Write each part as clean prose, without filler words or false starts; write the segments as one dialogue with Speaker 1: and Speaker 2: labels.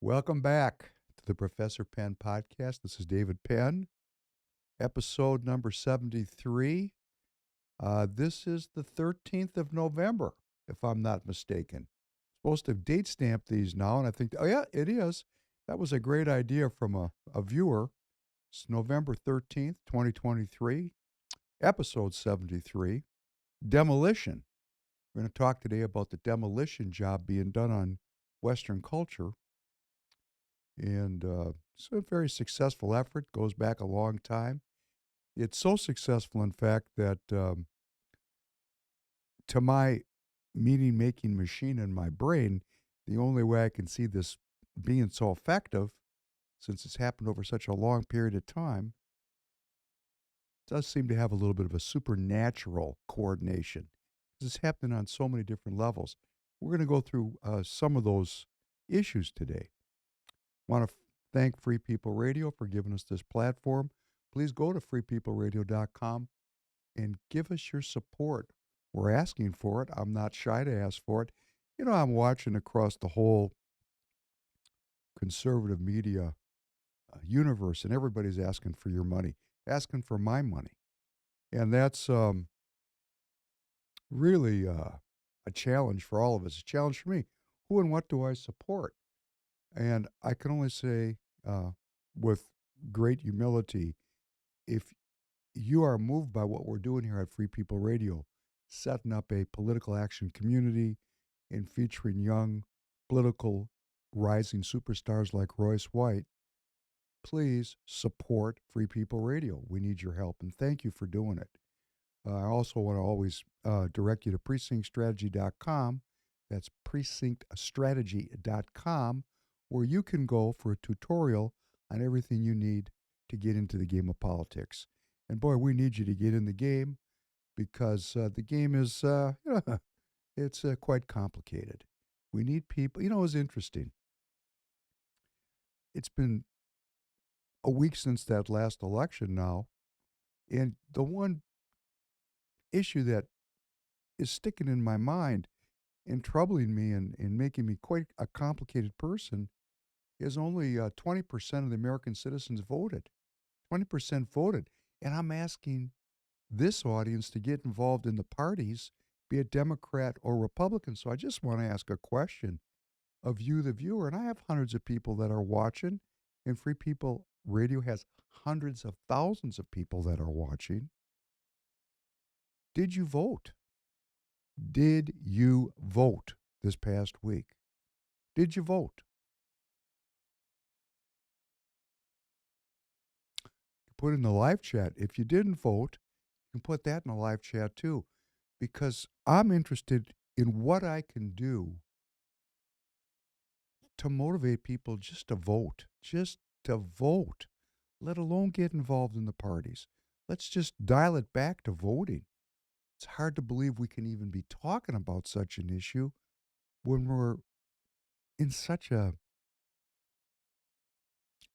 Speaker 1: Welcome back to the Professor Penn podcast. This is David Penn, episode number 73. This is the 13th of November, if I'm not mistaken. Supposed to date stamp these now, and I think, oh, yeah, it is. That was a great idea from a viewer. It's November 13th, 2023, episode 73, Demolition. We're going to talk today about the demolition job being done on Western culture. And it's a very successful effort, goes back a long time. It's so successful, in fact, that to my meaning making machine in my brain, the only way I can see this being so effective, since it's happened over such a long period of time, does seem to have a little bit of a supernatural coordination. This is happening on so many different levels. We're going to go through some of those issues today. Want to thank Free People Radio for giving us this platform. Please go to freepeopleradio.com and give us your support. We're asking for it. I'm not shy to ask for it. You know, I'm watching across the whole conservative media universe, and everybody's asking for your money, asking for my money. And that's really a challenge for all of us, a challenge for me. Who and what do I support? And I can only say with great humility, if you are moved by what we're doing here at Free People Radio, setting up a political action community and featuring young political rising superstars like Royce White, please support Free People Radio. We need your help, and thank you for doing it. I also want to always direct you to precinctstrategy.com. That's precinctstrategy.com, where you can go for a tutorial on everything you need to get into the game of politics. And boy, we need you to get in the game because the game is it's quite complicated. We need people. You know, it's interesting. It's been a week since that last election now, and the one issue that is sticking in my mind and troubling me and making me quite a complicated person is only 20% of the American citizens voted. 20% voted. And I'm asking this audience to get involved in the parties, be it Democrat or Republican. So I just want to ask a question of you, the viewer. And I have hundreds of people that are watching, and Free People Radio has hundreds of thousands of people that are watching. Did you vote? Did you vote this past week? Did you vote? Put in the live chat. If you didn't vote, you can put that in the live chat too, because I'm interested in what I can do to motivate people just to vote, let alone get involved in the parties. Let's just dial it back to voting. It's hard to believe we can even be talking about such an issue when we're in such a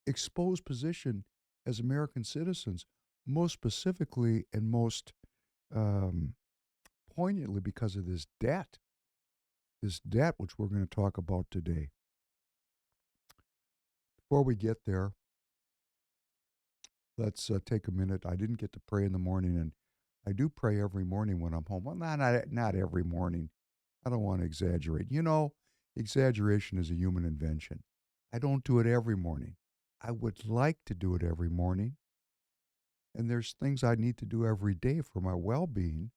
Speaker 1: exposed position as American citizens, most specifically and most um, poignantly because of this debt, which we're going to talk about today. Before we get there, let's take a minute. I didn't get to pray in the morning, and I do pray every morning when I'm home. Well, not every morning. I don't want to exaggerate. You know, exaggeration is a human invention. I don't do it every morning. I would like to do it every morning. And there's things I need to do every day for my well being.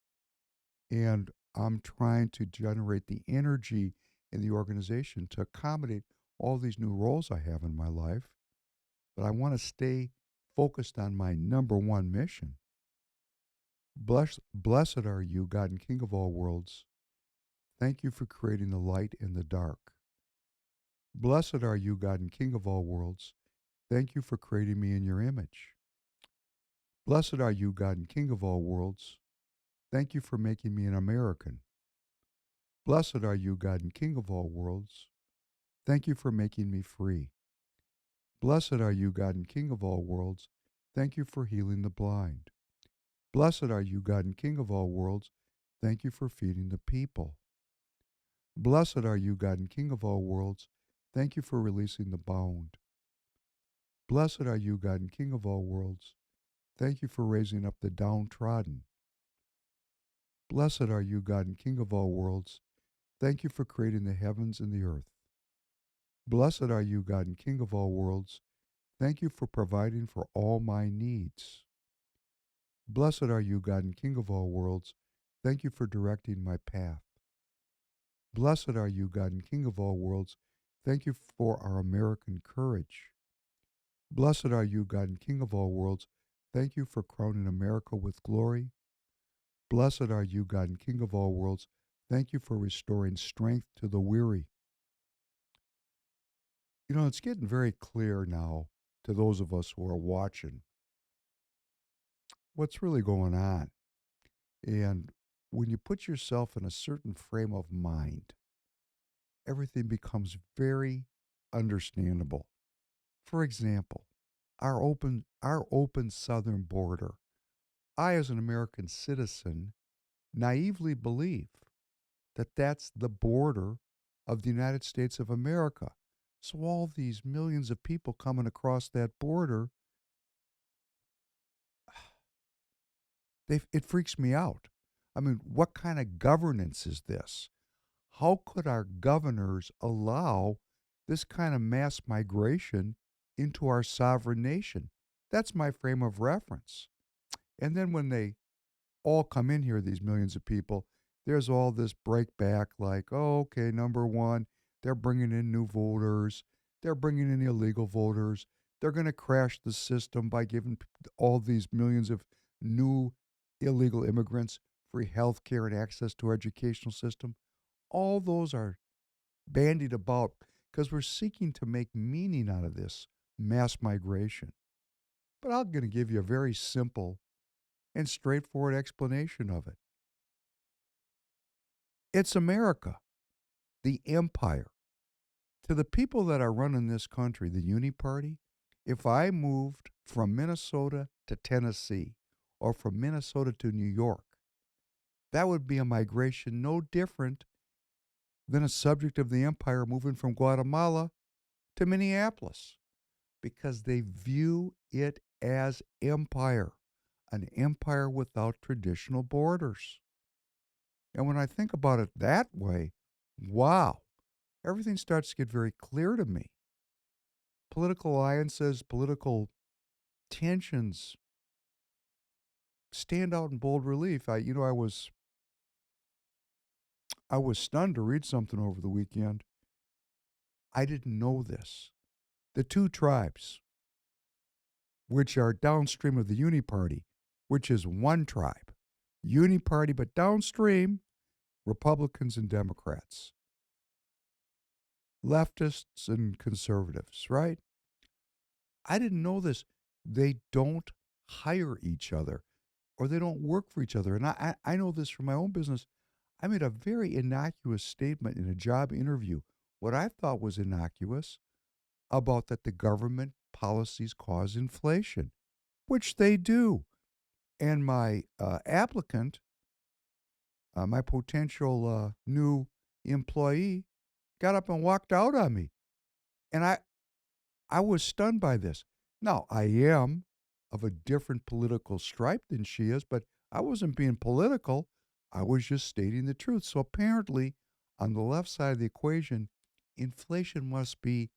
Speaker 1: And I'm trying to generate the energy in the organization to accommodate all these new roles I have in my life. But I want to stay focused on my number one mission. Blessed are you, God and King of all worlds. Thank you for creating the light and the dark. Blessed are you, God and King of all worlds. Thank you for creating me in your image. Blessed are you, God and King of all worlds. Thank you for making me an American. Blessed are you, God and King of all worlds. Thank you for making me free. Blessed are you, God and King of all worlds. Thank you for healing the blind. Blessed are you, God and King of all worlds. Thank you for feeding the people. Blessed are you, God and King of all worlds. Thank you for releasing the bound. Blessed are you, God and King of all worlds. Thank you for raising up the downtrodden. Blessed are you, God and King of all worlds. Thank you for creating the heavens and the earth. Blessed are you, God and King of all worlds. Thank you for providing for all my needs. Blessed are you, God and King of all worlds. Thank you for directing my path. Blessed are you, God and King of all worlds. Thank you for our American courage. Blessed are you, God and King of all worlds. Thank you for crowning America with glory. Blessed are you, God and King of all worlds. Thank you for restoring strength to the weary. You know, it's getting very clear now to those of us who are watching what's really going on. And when you put yourself in a certain frame of mind, everything becomes very understandable. For example, our open southern border. I, as an American citizen, naively believe that that's the border of the United States of America. So all these millions of people coming across that border, it freaks me out. I mean, what kind of governance is this? How could our governors allow this kind of mass migration into our sovereign nation? That's my frame of reference. And then when they all come in here, these millions of people, there's all this breakback like, oh, okay, number one, they're bringing in new voters, they're bringing in illegal voters, they're going to crash the system by giving all these millions of new illegal immigrants free health care and access to our educational system. All those are bandied about because we're seeking to make meaning out of this mass migration. But I'm going to give you a very simple and straightforward explanation of it. It's America, the empire. To the people that are running this country, the Uni Party, if I moved from Minnesota to Tennessee or from Minnesota to New York, that would be a migration no different than a subject of the empire moving from Guatemala to Minneapolis because they view it as empire, an empire without traditional borders. And when I think about it that way, wow, everything starts to get very clear to me. Political alliances, political tensions stand out in bold relief. I was stunned to read something over the weekend. I didn't know this. The two tribes, which are downstream of the Uni Party, which is one tribe, Uni Party, but downstream, Republicans and Democrats, leftists and conservatives, right? I didn't know this. They don't hire each other or they don't work for each other. And I know this from my own business. I made a very innocuous statement in a job interview, what I thought was innocuous, about that the government policies cause inflation, which they do. And my applicant, my potential new employee, got up and walked out on me. And I was stunned by this. Now, I am of a different political stripe than she is, but I wasn't being political. I was just stating the truth. So apparently, on the left side of the equation, inflation must be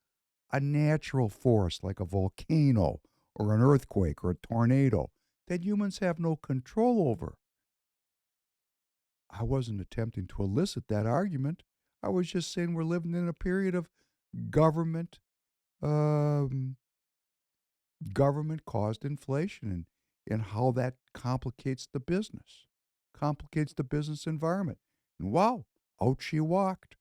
Speaker 1: a natural force like a volcano or an earthquake or a tornado that humans have no control over. I wasn't attempting to elicit that argument. I was just saying we're living in a period of government um, government caused inflation and how that complicates the business, complicates the business environment. And wow, out she walked.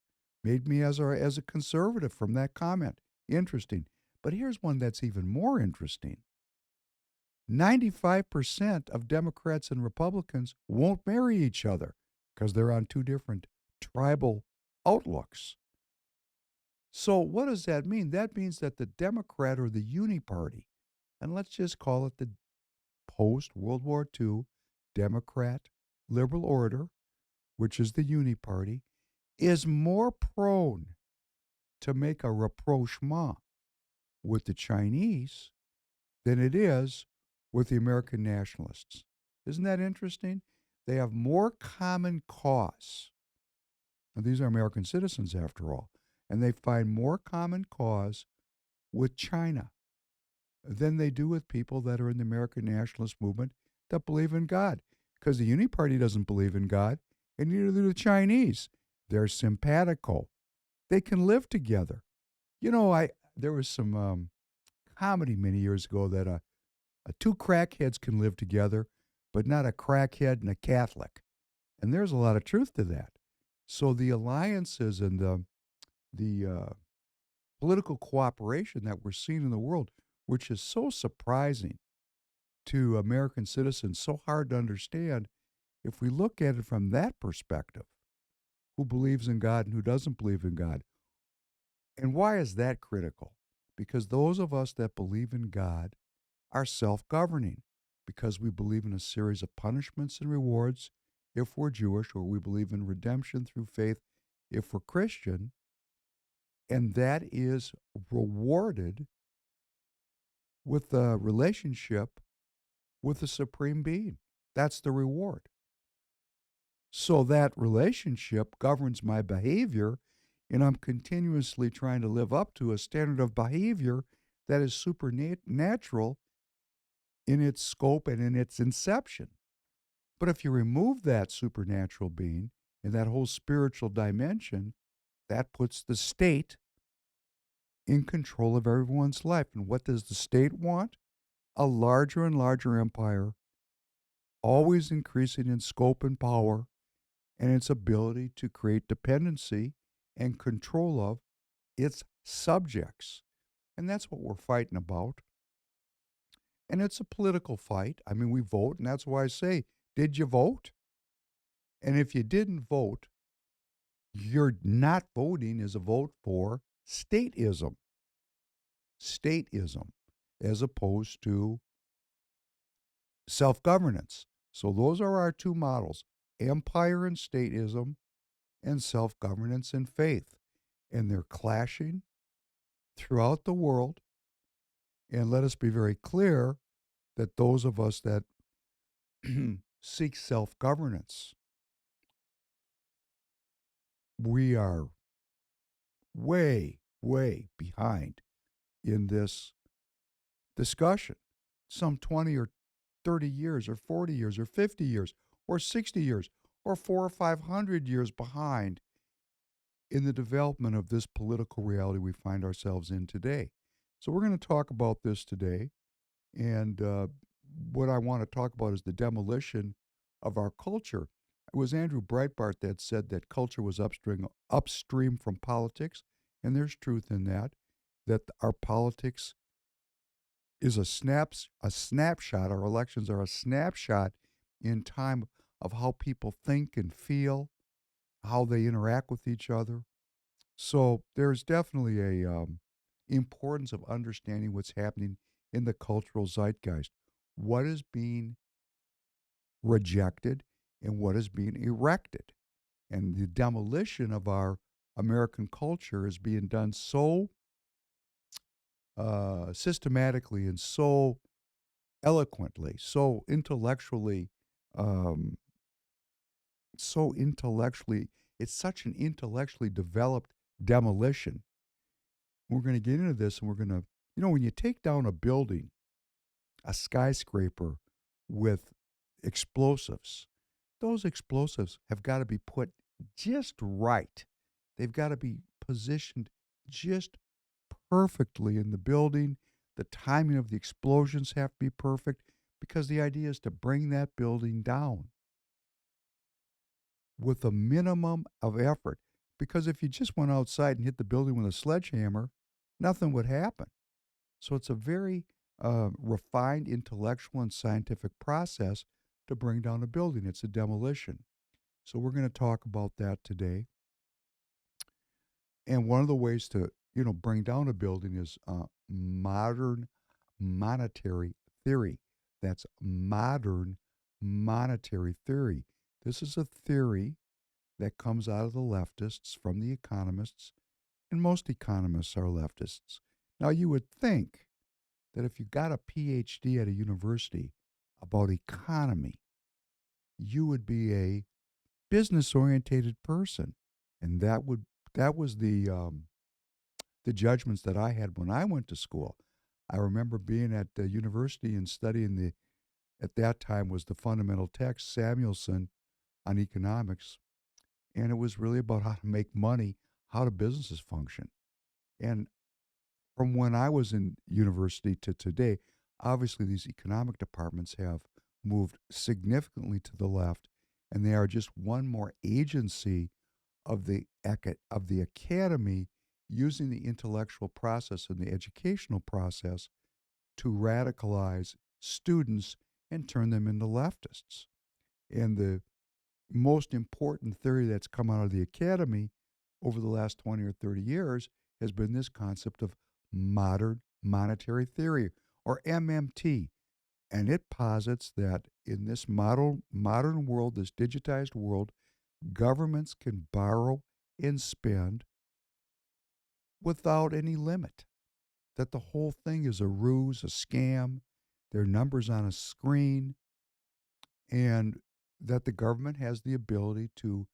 Speaker 1: Made me as a conservative from that comment. Interesting. But here's one that's even more interesting. 95% of Democrats and Republicans won't marry each other because they're on two different tribal outlooks. So, what does that mean? That means that the Democrat or the Uni Party, and let's just call it the post World War II Democrat liberal order, which is the Uni Party, is more prone to make a rapprochement with the Chinese than it is with the American nationalists. Isn't that interesting? They have more common cause. And these are American citizens, after all. And they find more common cause with China than they do with people that are in the American nationalist movement that believe in God. Because the Uni Party doesn't believe in God, and neither do the Chinese. They're simpatico. They can live together. There was some comedy many years ago that two crackheads can live together, but not a crackhead and a Catholic. And there's a lot of truth to that. So the alliances and the political cooperation that we're seeing in the world, which is so surprising to American citizens, so hard to understand, if we look at it from that perspective, who believes in God and who doesn't believe in God. And why is that critical? Because those of us that believe in God are self governing, because we believe in a series of punishments and rewards if we're Jewish, or we believe in redemption through faith if we're Christian, and that is rewarded with a relationship with the Supreme Being. That's the reward. So that relationship governs my behavior, and I'm continuously trying to live up to a standard of behavior that is supernatural in its scope and in its inception. But if you remove that supernatural being and that whole spiritual dimension, that puts the state in control of everyone's life. And what does the state want? A larger and larger empire, always increasing in scope and power, and its ability to create dependency and control of its subjects. And that's what we're fighting about. And it's a political fight. I mean, we vote, and that's why I say, did you vote? And if you didn't vote, you're not voting is a vote for stateism. Stateism, as opposed to self governance. So those are our two models: empire and stateism, and self governance and faith. And they're clashing throughout the world. And let us be very clear that those of us that seek self governance, we are way, way behind in this discussion. Some 20 or 30 years, or 40 years, or 50 years, or 60 years, or 400 or 500 years behind in the development of this political reality we find ourselves in today. So, we're going to talk about this today. And what I want to talk about is the demolition of our culture. It was Andrew Breitbart that said that culture was upstream from politics, and there's truth in that. That our politics is a snapshot. Our elections are a snapshot in time of how people think and feel, how they interact with each other. So there's definitely a importance of understanding what's happening in the cultural zeitgeist. What is being rejected and what is being erected. And the demolition of our American culture is being done so systematically and so eloquently, um, so intellectually, it's such an intellectually developed demolition. We're going to get into this, and we're going to, when you take down a building, a skyscraper with explosives, those explosives have got to be put just right. They've got to be positioned just perfectly in the building. The timing of the explosions have to be perfect, because the idea is to bring that building down with a minimum of effort. Because if you just went outside and hit the building with a sledgehammer, nothing would happen. So it's a very refined intellectual and scientific process to bring down a building. It's a demolition. So we're going to talk about that today. And one of the ways to, bring down a building is modern monetary theory. That's modern monetary theory. This is a theory that comes out of the leftists, from the economists, and most economists are leftists. Now, you would think that if you got a PhD at a university about economy, you would be a business orientated person. And that was the judgments that I had when I went to school. I remember being at the university and studying the at that time was the fundamental text Samuelson on economics, and it was really about how to make money, how do businesses function. And from when I was in university to today, obviously these economic departments have moved significantly to the left, and they are just one more agency of of the academy using the intellectual process and the educational process to radicalize students and turn them into leftists. And the most important theory that's come out of the academy over the last 20 or 30 years has been this concept of modern monetary theory, or MMT. And it posits that in this modern world, this digitized world, governments can borrow and spend without any limit. That the whole thing is a ruse, a scam, there are numbers on a screen, and that the government has the ability to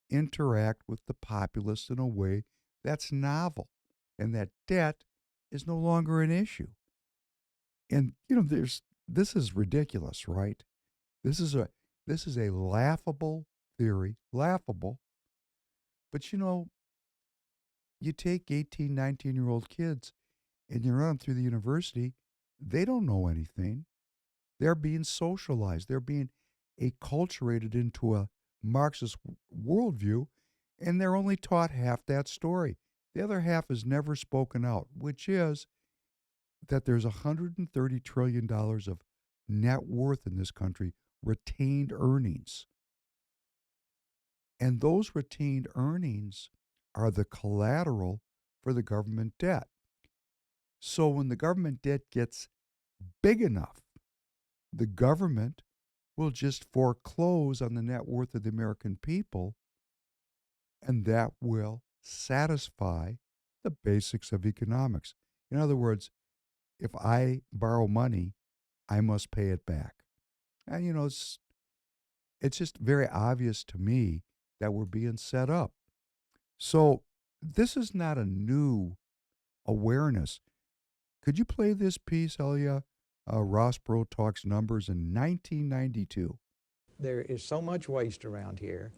Speaker 1: interact with the populace in a way that's novel, and that debt is no longer an issue. And there's this is ridiculous, right? This is a this is a laughable theory, laughable. But you take 18, 19-year-old kids and you run them through the university, they don't know anything. They're being socialized. They're being acculturated into a Marxist worldview, and they're only taught half that story. The other half is never spoken out, which is that there's $130 trillion of net worth in this country, retained earnings. And those retained earnings are the collateral for the government debt. So when the government debt gets big enough, the government will just foreclose on the net worth of the American people, and that will satisfy the basics of economics. In other words, if I borrow money, I must pay it back. And it's just very obvious to me that we're being set up. So this is not a new awareness. Could you play this piece, Elia? Ross Perot talks numbers in 1992.
Speaker 2: There is so much waste around here.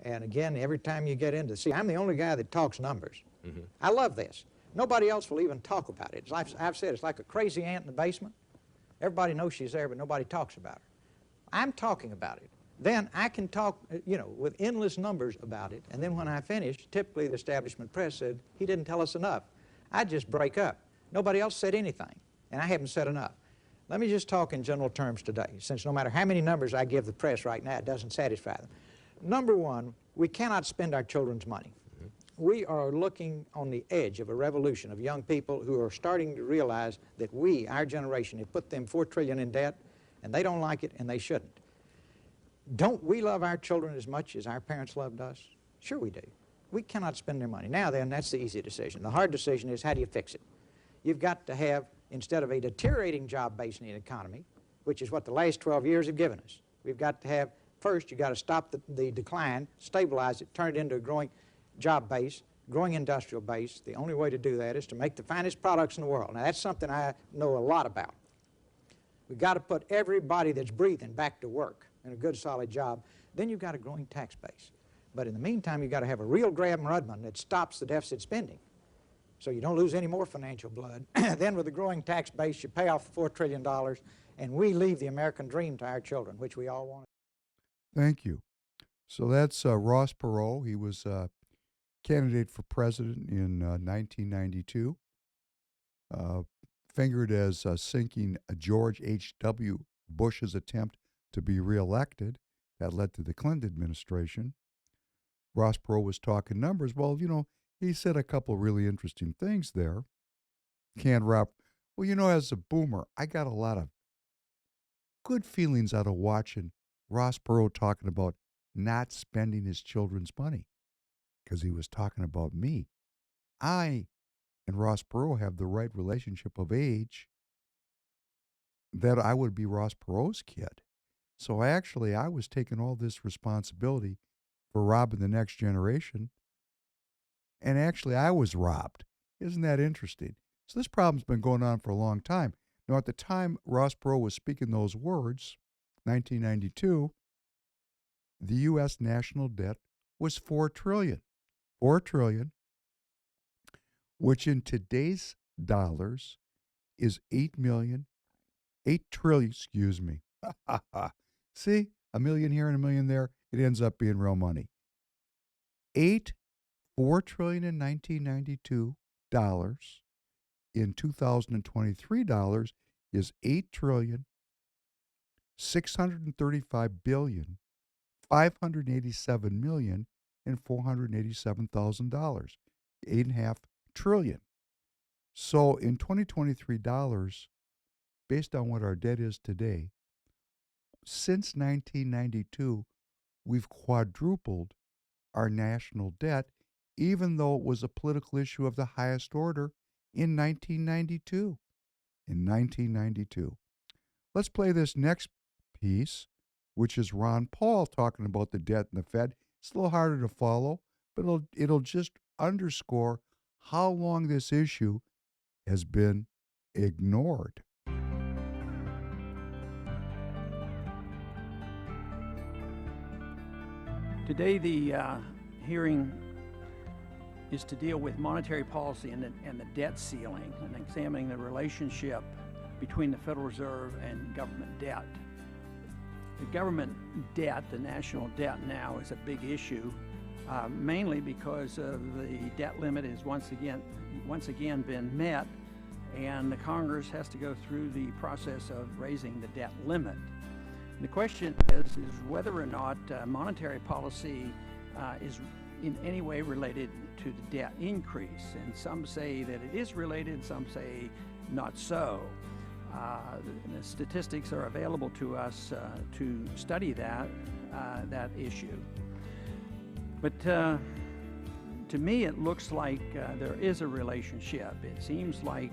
Speaker 2: And again, every time you get into, see, I'm the only guy that talks numbers. I love this. Nobody else will even talk about it. I've said, it's like a crazy ant in the basement. Everybody knows she's there, but nobody talks about her. I'm talking about it. Then I can talk, with endless numbers about it. And then when I finish, typically the establishment press said, he didn't tell us enough. I'd just break up. Nobody else said anything, and I haven't said enough. Let me just talk in general terms today, since no matter how many numbers I give the press right now, it doesn't satisfy them. Number one, we cannot spend our children's money. We are looking on the edge of a revolution of young people who are starting to realize that we, our generation, have put them $4 trillion in debt, and they don't like it, and they shouldn't. Don't we love our children as much as our parents loved us? Sure we do. We cannot spend their money. Now then, that's the easy decision. The hard decision is, how do you fix it? You've got to have, instead of a deteriorating job base in the economy, which is what the last 12 years have given us, we've got to have, first, you've got to stop the decline, stabilize it, turn it into a growing job base, growing industrial base. The only way to do that is to make the finest products in the world. Now, that's something I know a lot about. We've got to put everybody that's breathing back to work in a good, solid job. Then you've got a growing tax base. But in the meantime, you've got to have a real grab and Rudman that stops the deficit spending, so you don't lose any more financial blood. Then with the growing tax base, you pay off the $4 trillion, and we leave the American dream to our children, which we all want.
Speaker 1: Thank you. So that's Ross Perot. He was candidate for president in 1992, fingered as sinking George H.W. Bush's attempt to be reelected. That led to the Clinton administration. Ross Perot was talking numbers. Well, he said a couple of really interesting things there. Canned Rob, well, as a boomer, I got a lot of good feelings out of watching Ross Perot talking about not spending his children's money, because he was talking about me. I and Ross Perot have the right relationship of age, that I would be Ross Perot's kid. So actually, I was taking all this responsibility for robbing the next generation, and actually, I was robbed. Isn't that interesting? So this problem's been going on for a long time. Now, at the time Ross Perot was speaking those words, 1992, the U.S. national debt was $4 trillion. $4 trillion, which in today's dollars is 8 trillion, excuse me. See, a million here and a million there, it ends up being real money. 4 trillion in 1992 dollars, in 2023 dollars is 8,635,587,487,000. 8.5 trillion. So in 2023 dollars, based on what our debt is today, since 1992, we've quadrupled our national debt, even though it was a political issue of the highest order in 1992. In 1992. Let's play this next piece, which is Ron Paul talking about the debt and the Fed. It's a little harder to follow, but it'll just underscore how long this issue has been ignored.
Speaker 3: Today, the hearing is to deal with monetary policy and the debt ceiling, and examining the relationship between the Federal Reserve and government debt. The government debt, the national debt now, is a big issue, mainly because the debt limit is once again been met, and the Congress has to go through the process of raising the debt limit. The question is whether or not monetary policy is in any way related to the debt increase. And some say that it is related, some say not so. The statistics are available to us to study that issue. But to me, it looks like there is a relationship. It seems like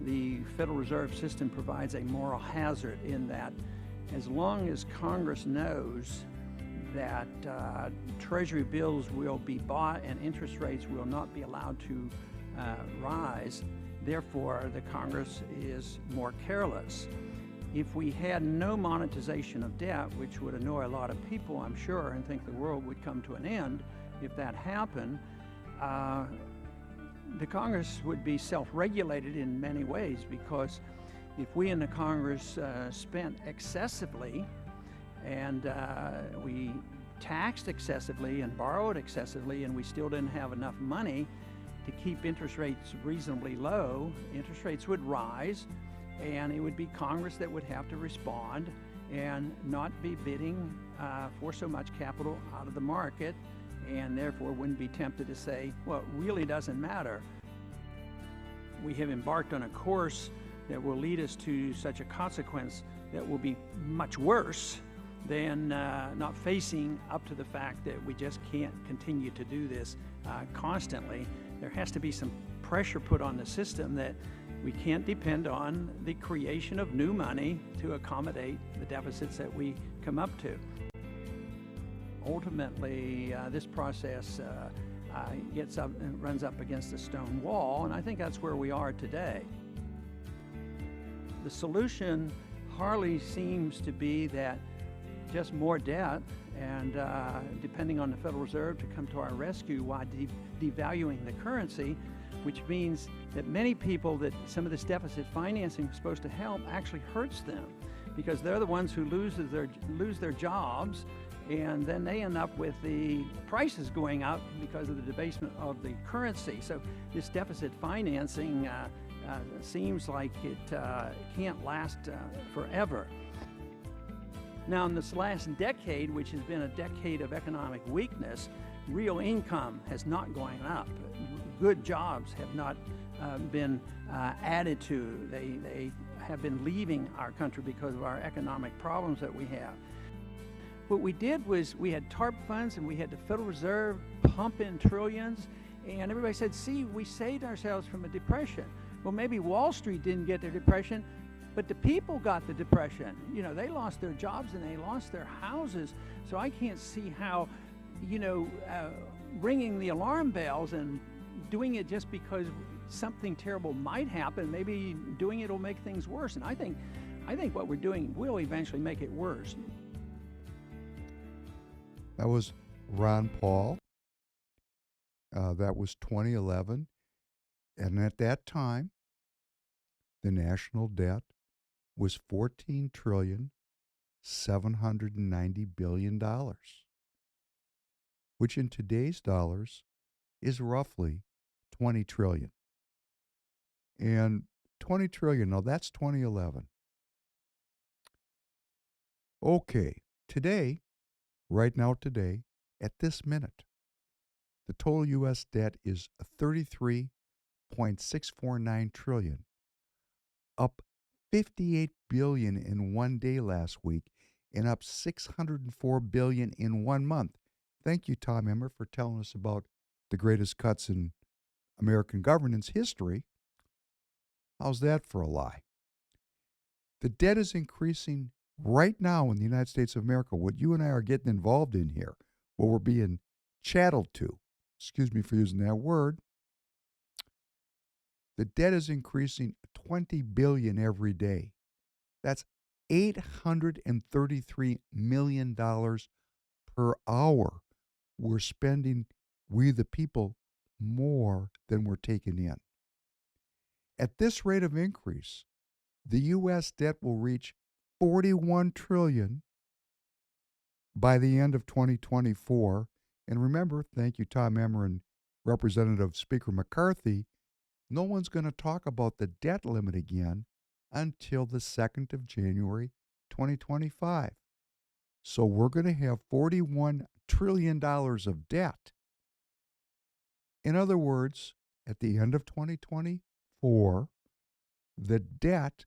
Speaker 3: the Federal Reserve System provides a moral hazard in that as long as Congress knows that Treasury bills will be bought and interest rates will not be allowed to rise, therefore the Congress is more careless. If we had no monetization of debt, which would annoy a lot of people, I'm sure, and think the world would come to an end, if that happened, the Congress would be self-regulated in many ways, because if we in the Congress spent excessively and we taxed excessively and borrowed excessively, and we still didn't have enough money to keep interest rates reasonably low, interest rates would rise, and it would be Congress that would have to respond and not be bidding for so much capital out of the market, and therefore wouldn't be tempted to say, well, it really doesn't matter. We have embarked on a course that will lead us to such a consequence that will be much worse than not facing up to the fact that we just can't continue to do this constantly. There has to be some pressure put on the system that we can't depend on the creation of new money to accommodate the deficits that we come up to. Ultimately, this process gets up and runs up against a stone wall, and I think that's where we are today. The solution hardly seems to be that just more debt and depending on the Federal Reserve to come to our rescue while devaluing the currency, which means that many people that some of this deficit financing is supposed to help actually hurts them, because they're the ones who lose their jobs, and then they end up with the prices going up because of the debasement of the currency. So this deficit financing seems like it can't last forever. Now, in this last decade, which has been a decade of economic weakness, real income has not gone up. Good jobs have not been added to. They have been leaving our country because of our economic problems that we have. What we did was we had TARP funds and we had the Federal Reserve pump in trillions, And everybody said, see, we saved ourselves from a depression. Well, maybe Wall Street didn't get their depression, but the people got the depression. You know, they lost their jobs and they lost their houses. So I can't see how, ringing the alarm bells and doing it just because something terrible might happen, maybe doing it will make things worse. And I think what we're doing will eventually make it worse.
Speaker 1: That was Ron Paul. That was 2011. And at that time, the national debt was $14,790,000,000,000, which in today's dollars is roughly 20 trillion. And 20 trillion, now that's 2011. Okay, today, right now today, at this minute, the total U.S. debt is 33.649 trillion, up 58 billion in one day last week, and up 604 billion in 1 month. Thank you, Tom Emmer, for telling us about the greatest cuts in American governance history. How's that for a lie? The debt is increasing right now in the United States of America. What you and I are getting involved in here, what we're being chatteled to, excuse me for using that word, the debt is increasing 20 billion every day. That's $833 million per hour. We're spending, we the people, more than we're taking in. At this rate of increase, the U.S. debt will reach 41 trillion by the end of 2024. And remember, thank you, Tom Emmer and Representative Speaker McCarthy, no one's going to talk about the debt limit again until the 2nd of January, 2025. So we're going to have $41 trillion of debt. In other words, at the end of 2024, the debt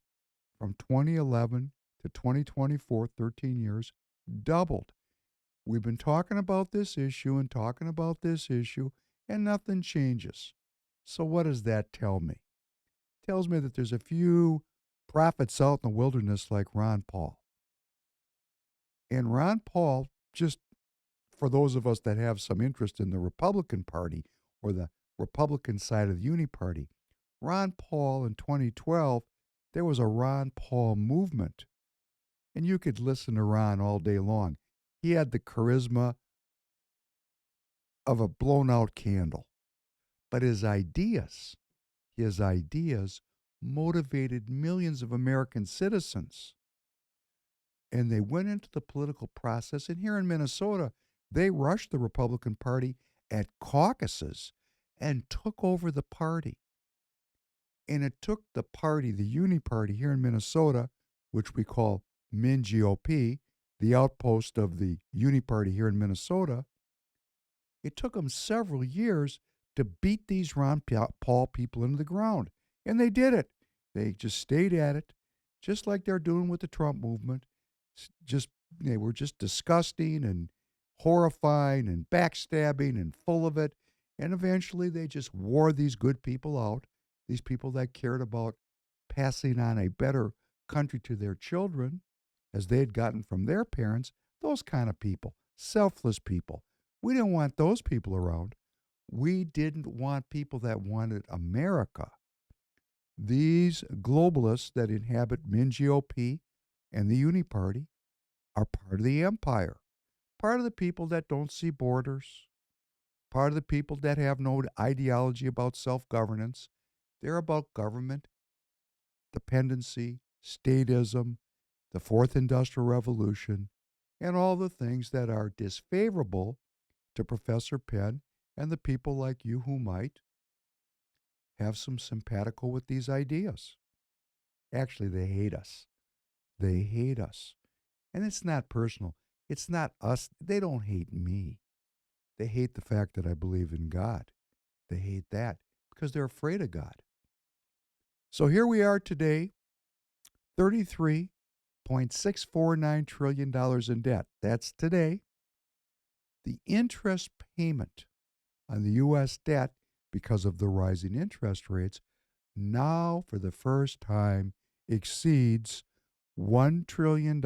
Speaker 1: from 2011 to 2024, 13 years, doubled. We've been talking about this issue and talking about this issue, and nothing changes. So what does that tell me? It tells me that there's a few prophets out in the wilderness like Ron Paul. And Ron Paul, just for those of us that have some interest in the Republican Party or the Republican side of the Uni Party, Ron Paul in 2012, there was a Ron Paul movement. And you could listen to Ron all day long. He had the charisma of a blown out candle. But his ideas motivated millions of American citizens. And they went into the political process. And here in Minnesota, they rushed the Republican Party at caucuses and took over the party. And it took the party, the Uni Party here in Minnesota, which we call Min-GOP, the outpost of the Uni Party here in Minnesota, it took them several years to beat these Ron Paul people into the ground. And they did it. They just stayed at it, just like they're doing with the Trump movement. They were just disgusting and horrifying and backstabbing and full of it. And eventually they just wore these good people out, these people that cared about passing on a better country to their children as they had gotten from their parents, those kind of people, selfless people. We didn't want those people around. We didn't want people that wanted America. These globalists that inhabit Min-GOP and the Uni Party are part of the empire, part of the people that don't see borders, part of the people that have no ideology about self-governance. They're about government, dependency, statism, the Fourth Industrial Revolution, and all the things that are disfavorable to Professor Penn and the people like you who might have some simpatico with these ideas. Actually, they hate us. They hate us. And it's not personal. It's not us. They don't hate me. They hate the fact that I believe in God. They hate that because they're afraid of God. So here we are today, $33.649 trillion in debt. That's today. The interest payment on the U.S. debt because of the rising interest rates, now for the first time exceeds $1 trillion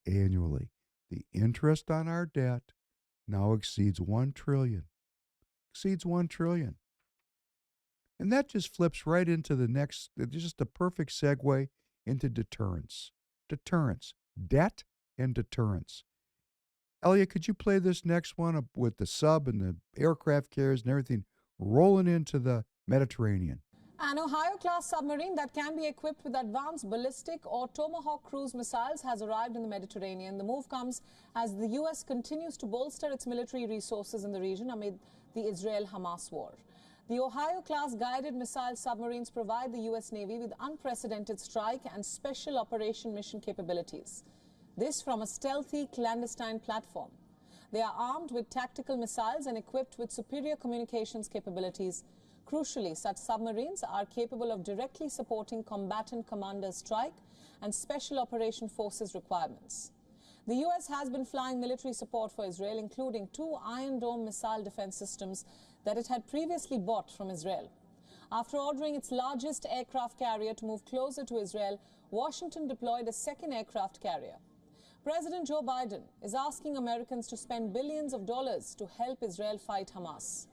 Speaker 1: annually. The interest on our debt now exceeds 1 trillion. Exceeds 1 trillion. And that just flips right into the next, just a perfect segue into deterrence. Deterrence. Debt and deterrence. Elliot, could you play this next one up with the sub and the aircraft carriers and everything rolling into the Mediterranean?
Speaker 4: An Ohio-class submarine that can be equipped with advanced ballistic or Tomahawk cruise missiles has arrived in the Mediterranean. The move comes as the U.S. continues to bolster its military resources in the region amid the Israel-Hamas war. The Ohio-class guided missile submarines provide the U.S. Navy with unprecedented strike and special operation mission capabilities. This from a stealthy, clandestine platform. They are armed with tactical missiles and equipped with superior communications capabilities. Crucially, such submarines are capable of directly supporting combatant commanders' strike and special operation forces requirements. The U.S. has been flying military support for Israel, including 2 Iron Dome missile defense systems that it had previously bought from Israel. After ordering its largest aircraft carrier to move closer to Israel, Washington deployed a second aircraft carrier. President Joe Biden is asking Americans to spend billions of dollars to help Israel fight Hamas.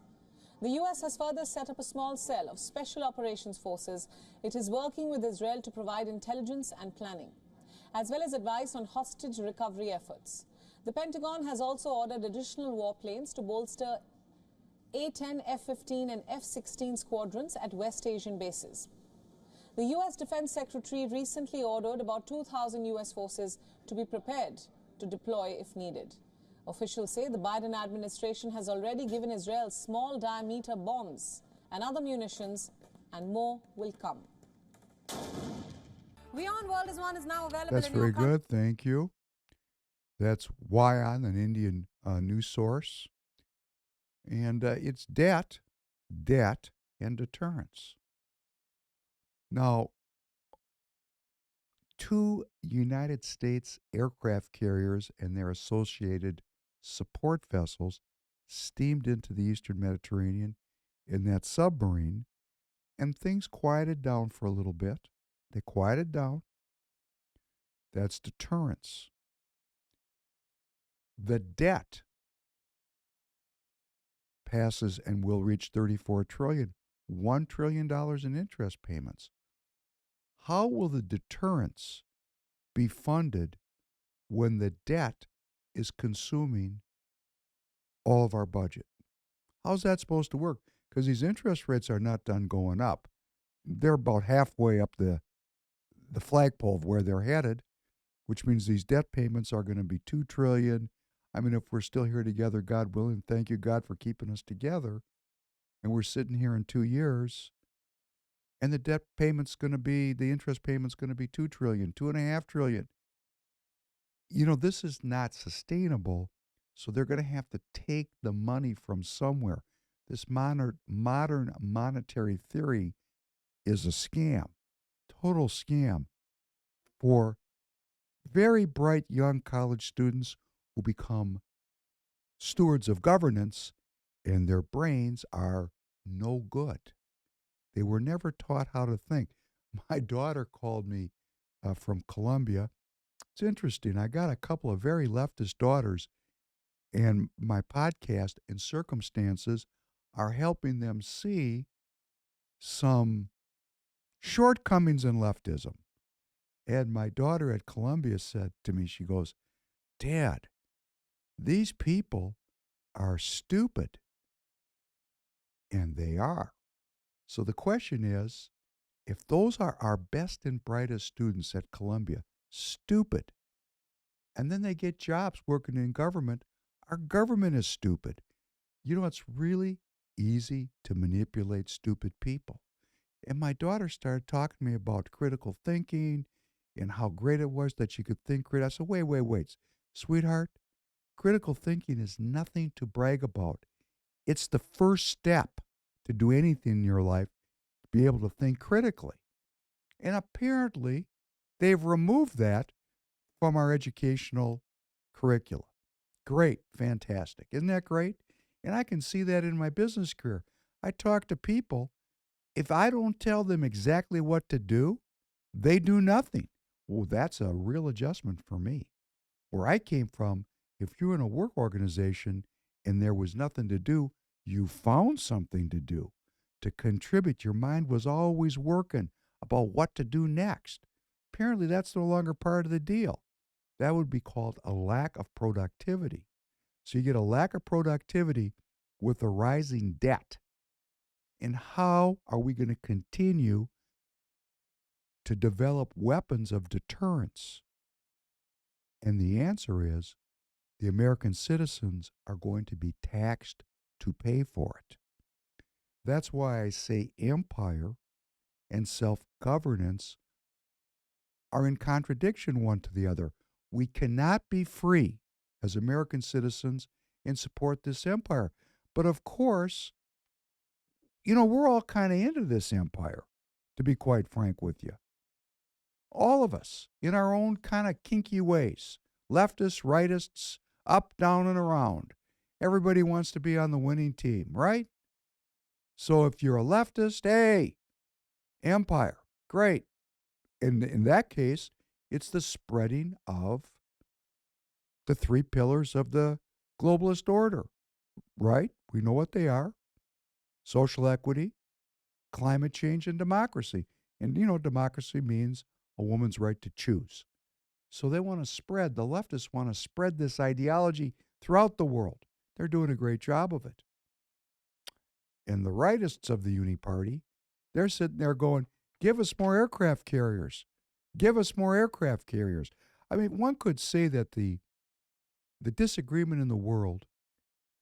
Speaker 4: The U.S. has further set up a small cell of Special Operations Forces. It is working with Israel to provide intelligence and planning, as well as advice on hostage recovery efforts. The Pentagon has also ordered additional warplanes to bolster A-10, F-15 and F-16 squadrons at West Asian bases. The U.S. Defense Secretary recently ordered about 2,000 U.S. forces to be prepared to deploy if needed. Officials say the Biden administration has already given Israel small diameter bombs and other munitions, and more will come. WION World is One is now available
Speaker 1: That's
Speaker 4: in
Speaker 1: very
Speaker 4: your country.
Speaker 1: good. Thank you. That's WION, an Indian news source. And it's debt, and deterrence. Now, 2 United States aircraft carriers and their associated support vessels steamed into the eastern Mediterranean in that submarine, and things quieted down for a little bit. They quieted down. That's deterrence. The debt passes and will reach $34 trillion, $1 trillion in interest payments. How will the deterrence be funded when the debt is consuming all of our budget? How's that supposed to work? Because these interest rates are not done going up. They're about halfway up the flagpole of where they're headed, which means these debt payments are going to be $2 trillion. I mean, if we're still here together, God willing, thank you, God, for keeping us together, and we're sitting here in 2 years, and the debt payment's going to be, the interest payment's going to be $2 trillion, $2.5 trillion. You know, this is not sustainable, so they're going to have to take the money from somewhere. This modern monetary theory is a scam, total scam for very bright young college students who become stewards of governance, and their brains are no good. They were never taught how to think. My daughter called me from Columbia. It's interesting. I got a couple of very leftist daughters, and my podcast and circumstances are helping them see some shortcomings in leftism. And my daughter at Columbia said to me, she goes, Dad, these people are stupid. And they are. So the question is, if those are our best and brightest students at Columbia, stupid, and then they get jobs working in government, our government is stupid. You know, it's really easy to manipulate stupid people. And my daughter started talking to me about critical thinking and how great it was that she could think critical. I said, wait. Sweetheart, critical thinking is nothing to brag about. It's the first step to do anything in your life, to be able to think critically. And apparently, they've removed that from our educational curricula. Great, fantastic. Isn't that great? And I can see that in my business career. I talk to people. If I don't tell them exactly what to do, they do nothing. Well, that's a real adjustment for me. Where I came from, if you're in a work organization and there was nothing to do, you found something to do to contribute. Your mind was always working about what to do next. Apparently, that's no longer part of the deal. That would be called a lack of productivity. So you get a lack of productivity with a rising debt. And how are we going to continue to develop weapons of deterrence? And the answer is the American citizens are going to be taxed to pay for it. That's why I say empire and self governance are in contradiction one to the other. We cannot be free as American citizens and support this empire. But of course, we're all kind of into this empire, to be quite frank with you. All of us, in our own kind of kinky ways, leftists, rightists, up, down, and around. Everybody wants to be on the winning team, right? So if you're a leftist, hey, empire, great. In that case, it's the spreading of the three pillars of the globalist order, right? We know what they are: social equity, climate change, and democracy. And, democracy means a woman's right to choose. So they want to spread, the leftists want to spread this ideology throughout the world. They're doing a great job of it. And the rightists of the Uni Party, they're sitting there going, give us more aircraft carriers. Give us more aircraft carriers. I mean, one could say that the disagreement in the world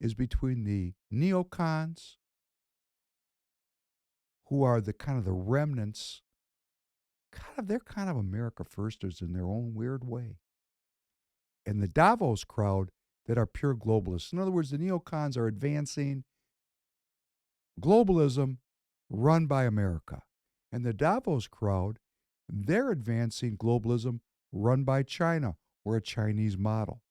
Speaker 1: is between the neocons, who are the kind of the remnants, they're kind of America firsters in their own weird way, and the Davos crowd that are pure globalists. In other words, the neocons are advancing globalism run by America. And the Davos crowd, they're advancing globalism run by China or a Chinese model.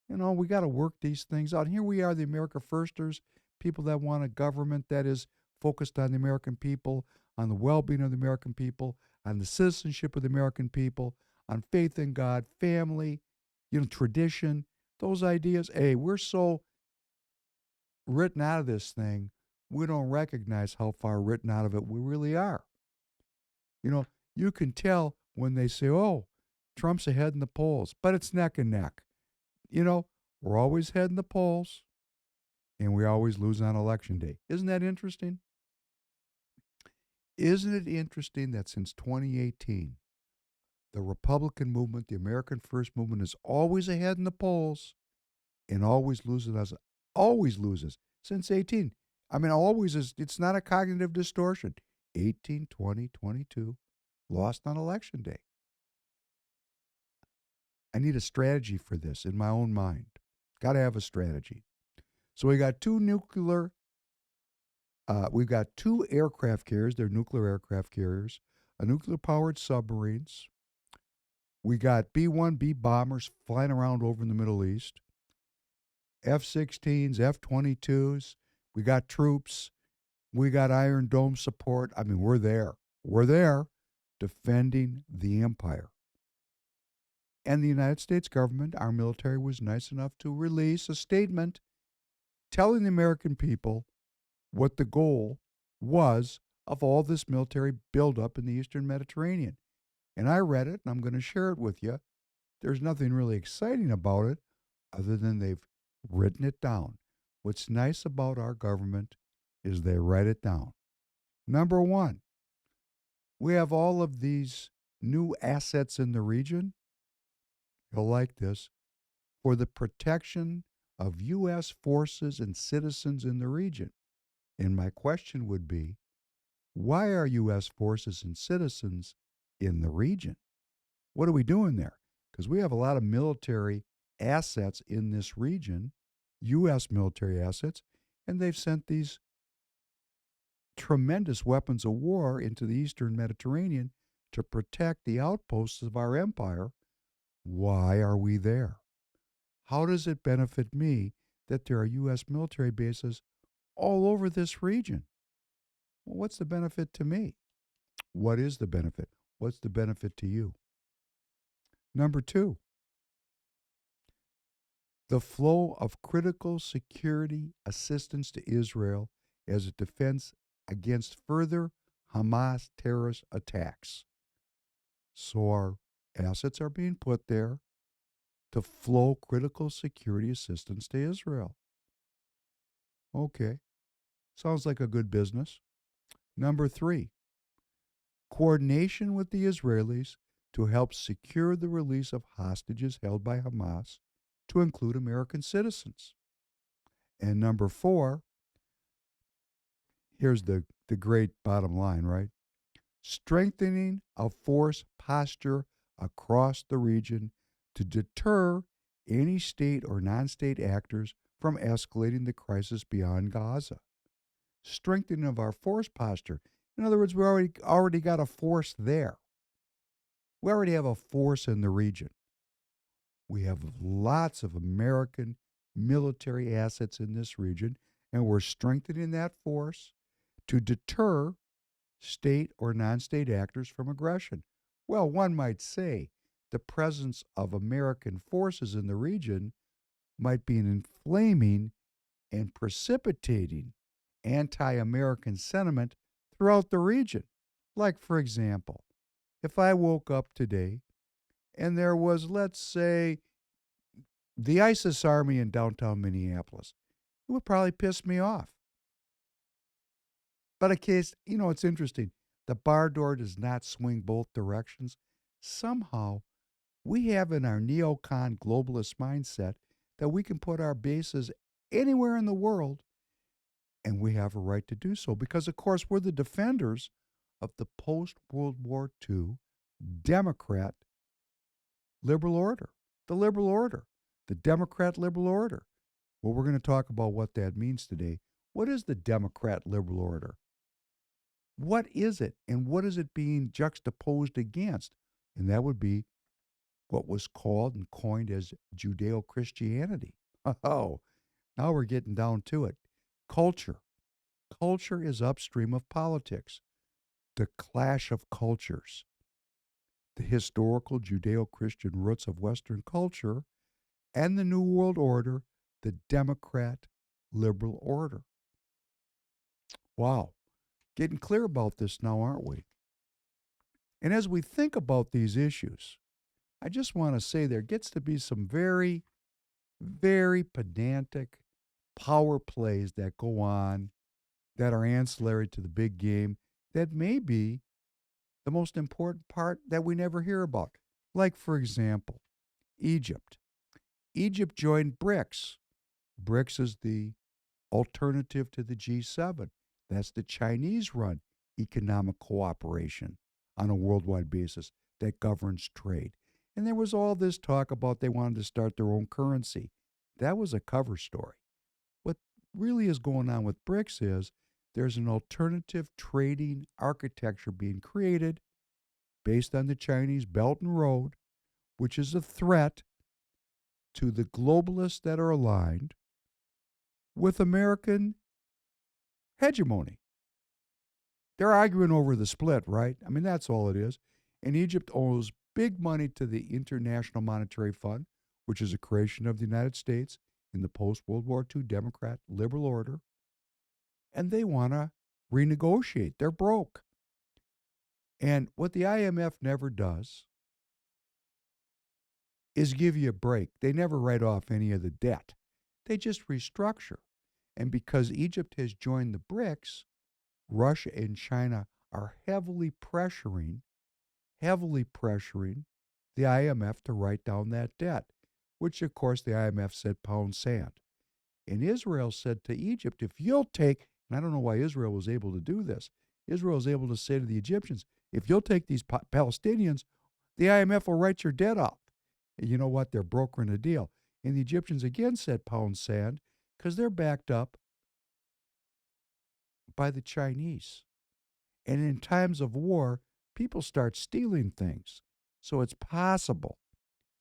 Speaker 1: We got to work these things out. Here we are, the America firsters, people that want a government that is focused on the American people, on the well-being of the American people, on the citizenship of the American people, on faith in God, family, tradition, those ideas. Hey, we're so written out of this thing, we don't recognize how far written out of it we really are. You can tell when they say, oh, Trump's ahead in the polls, but it's neck and neck. We're always heading the polls, and we always lose on election day. Isn't that interesting? Isn't it interesting that since 2018, the Republican movement, the American First movement, is always ahead in the polls and always loses since 18. I mean, always is, it's not a cognitive distortion. 18, 20, 22, lost on election day. I need a strategy for this in my own mind. Got to have a strategy. So we've got two aircraft carriers. They're nuclear aircraft carriers, a nuclear-powered submarines. We got B-1B bombers flying around over in the Middle East, F-16s, F-22s. We got troops. We got Iron Dome support. I mean, we're there. We're there defending the empire. And the United States government, our military, was nice enough to release a statement telling the American people what the goal was of all this military buildup in the Eastern Mediterranean. And I read it, and I'm going to share it with you. There's nothing really exciting about it other than they've written it down. What's nice about our government is they write it down. Number one, we have all of these new assets in the region. You'll like this. For the protection of U.S. forces and citizens in the region. And my question would be, why are U.S. forces and citizens in the region? What are we doing there? Because we have a lot of military assets in this region, U.S. military assets, and they've sent these tremendous weapons of war into the Eastern Mediterranean to protect the outposts of our empire. Why are we there? How does it benefit me that there are U.S. military bases all over this region? Well, what's the benefit to me? What is the benefit? What's the benefit to you? Number two, the flow of critical security assistance to Israel as a defense against further Hamas terrorist attacks. So our assets are being put there to flow critical security assistance to Israel. Okay, sounds like a good business. Number three, coordination with the Israelis to help secure the release of hostages held by Hamas, to include American citizens. And number four, here's the great bottom line, right? Strengthening a force posture across the region to deter any state or non state actors from escalating the crisis beyond Gaza. Strengthening of our force posture. In other words, we already got a force there. We already have a force in the region. We have lots of American military assets in this region, and we're strengthening that force to deter state or non state actors from aggression. Well, one might say the presence of American forces in the region might be an inflaming and precipitating anti American sentiment throughout the region. Like, for example, if I woke up today and there was, let's say, the ISIS army in downtown Minneapolis, it would probably piss me off. But in case, it's interesting. The bar door does not swing both directions. Somehow, we have in our neocon globalist mindset that we can put our bases anywhere in the world, and we have a right to do so because, of course, we're the defenders of the post-World War II Democrat liberal order, the liberal order, the Democrat liberal order. Well, we're going to talk about what that means today. What is the Democrat liberal order? What is it, and what is it being juxtaposed against? And that would be what was called and coined as Judeo-Christianity. Oh, now we're getting down to it. Culture. Culture is upstream of politics. The clash of cultures. The historical Judeo-Christian roots of Western culture and the New World Order, the Democrat liberal order. Wow. Getting clear about this now, aren't we? And as we think about these issues, I just want to say there gets to be some very, very pedantic power plays that go on that are ancillary to the big game that may be the most important part that we never hear about. Like, for example, Egypt. Egypt joined BRICS. BRICS is the alternative to the G7. That's the Chinese-run economic cooperation on a worldwide basis that governs trade. And there was all this talk about they wanted to start their own currency. That was a cover story. What really is going on with BRICS is there's an alternative trading architecture being created based on the Chinese Belt and Road, which is a threat to the globalists that are aligned with American hegemony. They're arguing over the split, right? I mean, that's all it is. And Egypt owes big money to the International Monetary Fund, which is a creation of the United States in the post-World War II Democrat liberal order. And they want to renegotiate. They're broke. And what the IMF never does is give you a break. They never write off any of the debt. They just restructure. And because Egypt has joined the BRICS, Russia and China are heavily pressuring the IMF to write down that debt, which, of course, the IMF said pound sand. And Israel said to Egypt, if you'll take, and I don't know why Israel was able to do this, Israel was able to say to the Egyptians, if you'll take these Palestinians, the IMF will write your debt off. And you know what? They're brokering a deal. And the Egyptians again said pound sand because they're backed up by the Chinese. And in times of war, people start stealing things. So it's possible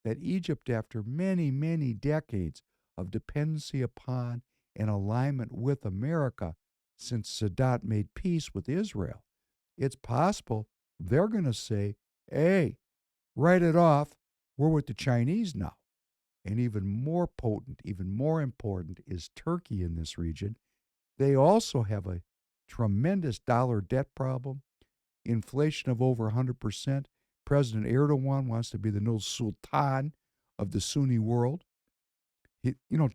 Speaker 1: that Egypt, after many, many decades of dependency upon and alignment with America, since Sadat made peace with Israel. It's possible they're going to say, hey, write it off. We're with the Chinese now. And even more potent, even more important is Turkey in this region. They also have a tremendous dollar debt problem, inflation of over 100%. President Erdogan wants to be the new sultan of the Sunni world.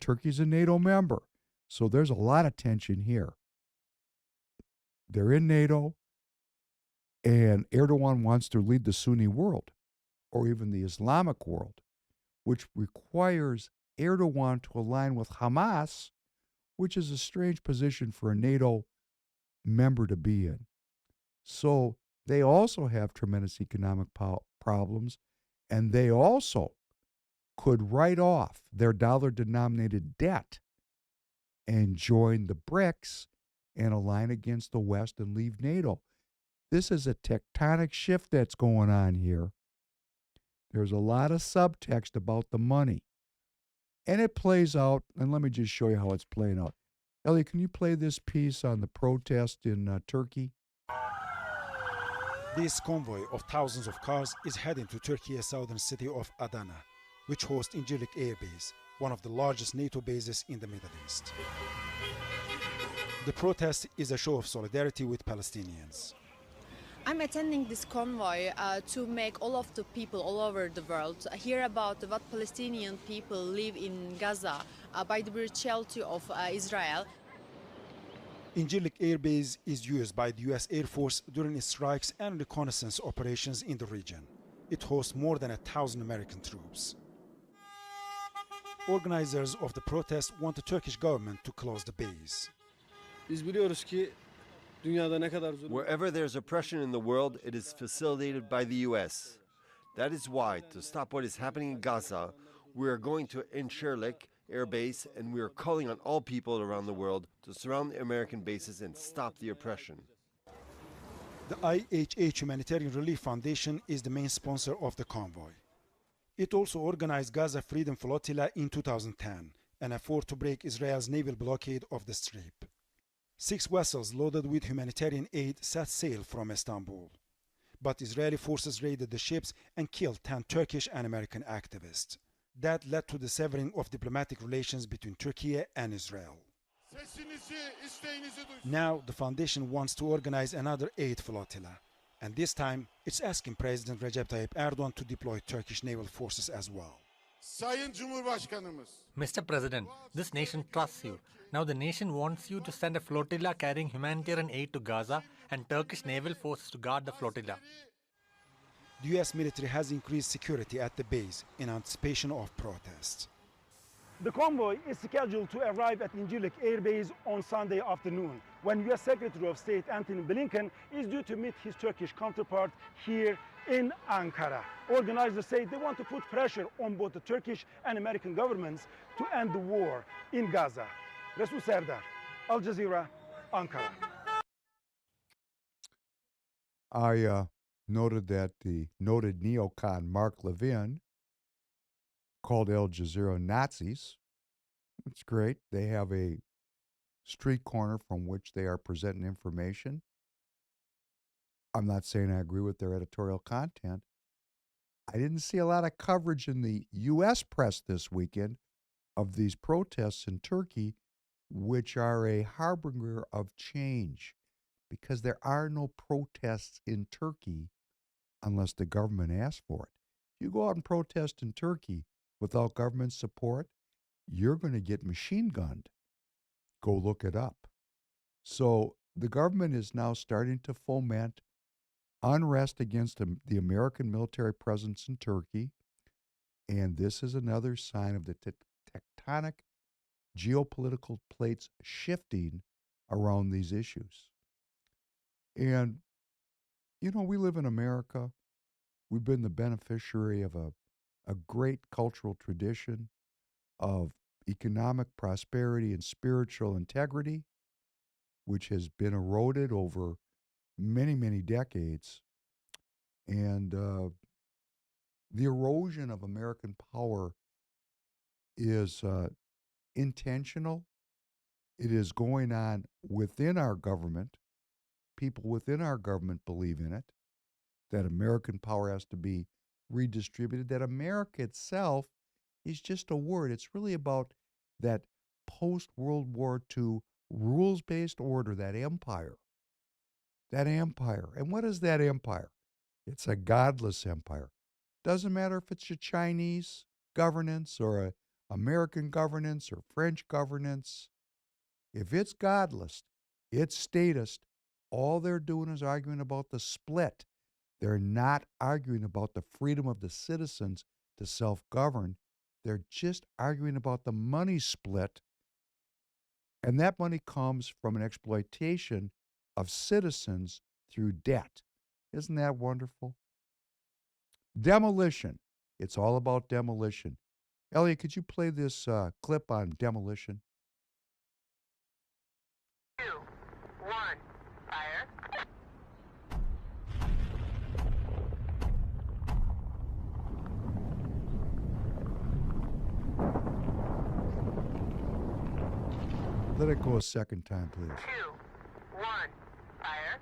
Speaker 1: Turkey's a NATO member, so there's a lot of tension here. They're in NATO, and Erdogan wants to lead the Sunni world, or even the Islamic world, which requires Erdogan to align with Hamas, which is a strange position for a NATO member to be in. So they also have tremendous economic problems, and they also could write off their dollar-denominated debt and join the BRICS and align against the West and leave NATO. This is a tectonic shift that's going on here. There's a lot of subtext about the money. And it plays out, and let me just show you how it's playing out. Ellie, can you play this piece on the protest in Turkey?
Speaker 5: This convoy of thousands of cars is heading to Turkey's southern city of Adana, which hosts Incirlik Air Base, one of the largest NATO bases in the Middle East. The protest is a show of solidarity with Palestinians.
Speaker 6: I'm attending this convoy to make all of the people all over the world hear about what Palestinian people live in Gaza by the brutality of Israel.
Speaker 5: Incirlik Air Base is used by the U.S. Air Force during its strikes and reconnaissance operations in the region. It hosts more than 1,000 American troops. Organizers of the protest want the Turkish government to close the base.
Speaker 7: Wherever there's oppression in the world, it is facilitated by the U.S. That is why, to stop what is happening in Gaza, we are going to Incirlik Air Base, and we are calling on all people around the world to surround the American bases and stop the oppression.
Speaker 5: The IHH Humanitarian Relief Foundation is the main sponsor of the convoy. It also organized Gaza Freedom Flotilla in 2010, an effort to break Israel's naval blockade of the Strip. 6 vessels loaded with humanitarian aid set sail from Istanbul. But Israeli forces raided the ships and killed 10 Turkish and American activists. That led to the severing of diplomatic relations between Turkey and Israel. Now the foundation wants to organize another aid flotilla. And this time, it's asking President Recep Tayyip Erdogan to deploy Turkish naval forces as well.
Speaker 8: Mr. President, this nation trusts you. Now the nation wants you to send a flotilla carrying humanitarian aid to Gaza and Turkish naval forces to guard the flotilla.
Speaker 5: The US military has increased security at the base in anticipation of protests. The convoy is scheduled to arrive at Incirlik Air Base on Sunday afternoon, when US Secretary of State Antony Blinken is due to meet his Turkish counterpart here in Ankara. Organizers say they want to put pressure on both the Turkish and American governments to end the war in Gaza. Resul Serdar, Al Jazeera, Ankara.
Speaker 1: I noted that the noted neocon Mark Levin called Al Jazeera Nazis. It's great. They have a street corner from which they are presenting information. I'm not saying I agree with their editorial content. I didn't see a lot of coverage in the U.S. press this weekend of these protests in Turkey, which are a harbinger of change, because there are no protests in Turkey unless the government asks for it. If you go out and protest in Turkey without government support, you're going to get machine gunned. Go look it up. So the government is now starting to foment unrest against the American military presence in Turkey, and this is another sign of the tectonic geopolitical plates shifting around these issues. And, we live in America. We've been the beneficiary of a great cultural tradition of economic prosperity and spiritual integrity, which has been eroded over many, many decades. And the erosion of American power is intentional It is going on within our government. People within our government believe in it, that American power has to be redistributed, that America itself is just a word. It's really about that post World War II rules based order, that empire. That empire. And what is that empire? It's a godless empire. Doesn't matter if it's a Chinese governance or a American governance or French governance. If it's godless, it's statist, all they're doing is arguing about the split. They're not arguing about the freedom of the citizens to self govern. They're just arguing about the money split. And that money comes from an exploitation of citizens through debt. Isn't that wonderful? Demolition. It's all about demolition. Elliot, could you play this clip on demolition?
Speaker 9: 2, 1, fire.
Speaker 1: Let it go a second time, please.
Speaker 9: 2, 1, fire.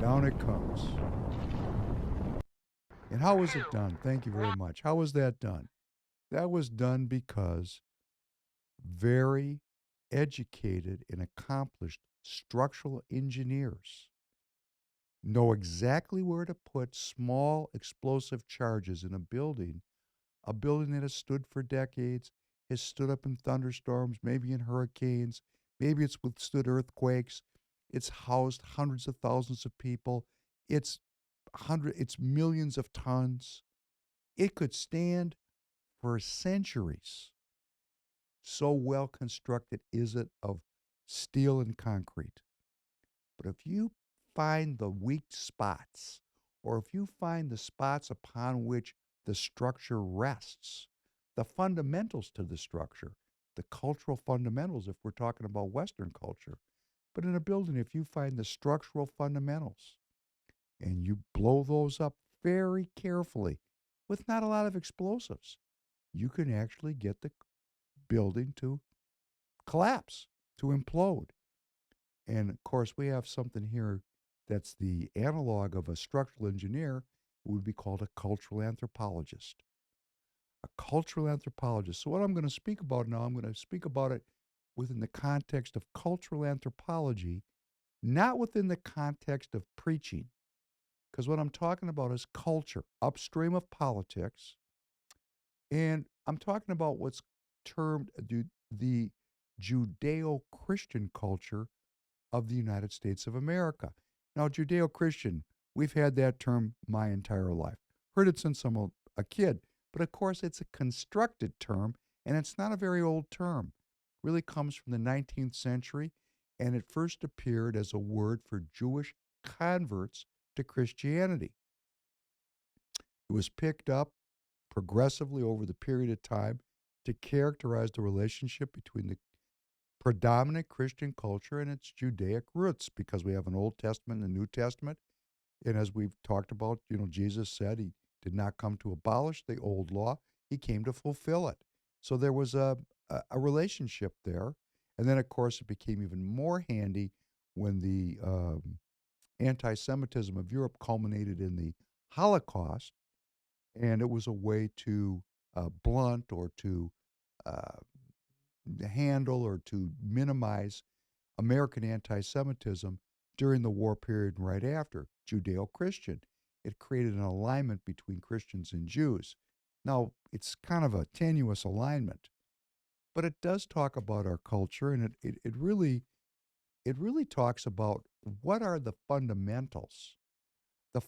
Speaker 1: Down it comes. And how was it done? Thank you very much. How was that done? That was done because very educated and accomplished structural engineers know exactly where to put small explosive charges in a building that has stood for decades, has stood up in thunderstorms, maybe in hurricanes, maybe it's withstood earthquakes, it's housed hundreds of thousands of people, it's millions of tons. It could stand for centuries. So well constructed is it of steel and concrete. But if you find the weak spots, or if you find the spots upon which the structure rests, the fundamentals to the structure, the cultural fundamentals, if we're talking about Western culture, but in a building, if you find the structural fundamentals and you blow those up very carefully with not a lot of explosives, you can actually get the building to collapse, to implode. And of course, we have something here that's the analog of a structural engineer. It would be called a cultural anthropologist. A cultural anthropologist. So, what I'm going to speak about now, I'm going to speak about it within the context of cultural anthropology, not within the context of preaching. Because what I'm talking about is culture, upstream of politics. And I'm talking about what's termed the Judeo Christian culture of the United States of America. Now, Judeo Christian, we've had that term my entire life. Heard it since I'm a kid. But of course, it's a constructed term, and it's not a very old term. It really comes from the 19th century, and it first appeared as a word for Jewish converts to Christianity. It was picked up progressively over the period of time to characterize the relationship between the predominant Christian culture and its Judaic roots, because we have an Old Testament and a New Testament. And as we've talked about, Jesus said he did not come to abolish the old law. He came to fulfill it. So there was a relationship there. And then, of course, it became even more handy when the anti-Semitism of Europe culminated in the Holocaust. And it was a way to blunt or to handle or to minimize American anti-Semitism during the war period and right after, Judeo-Christian. It created an alignment between Christians and Jews. Now, it's kind of a tenuous alignment, but it does talk about our culture, and it really talks about what are the fundamentals that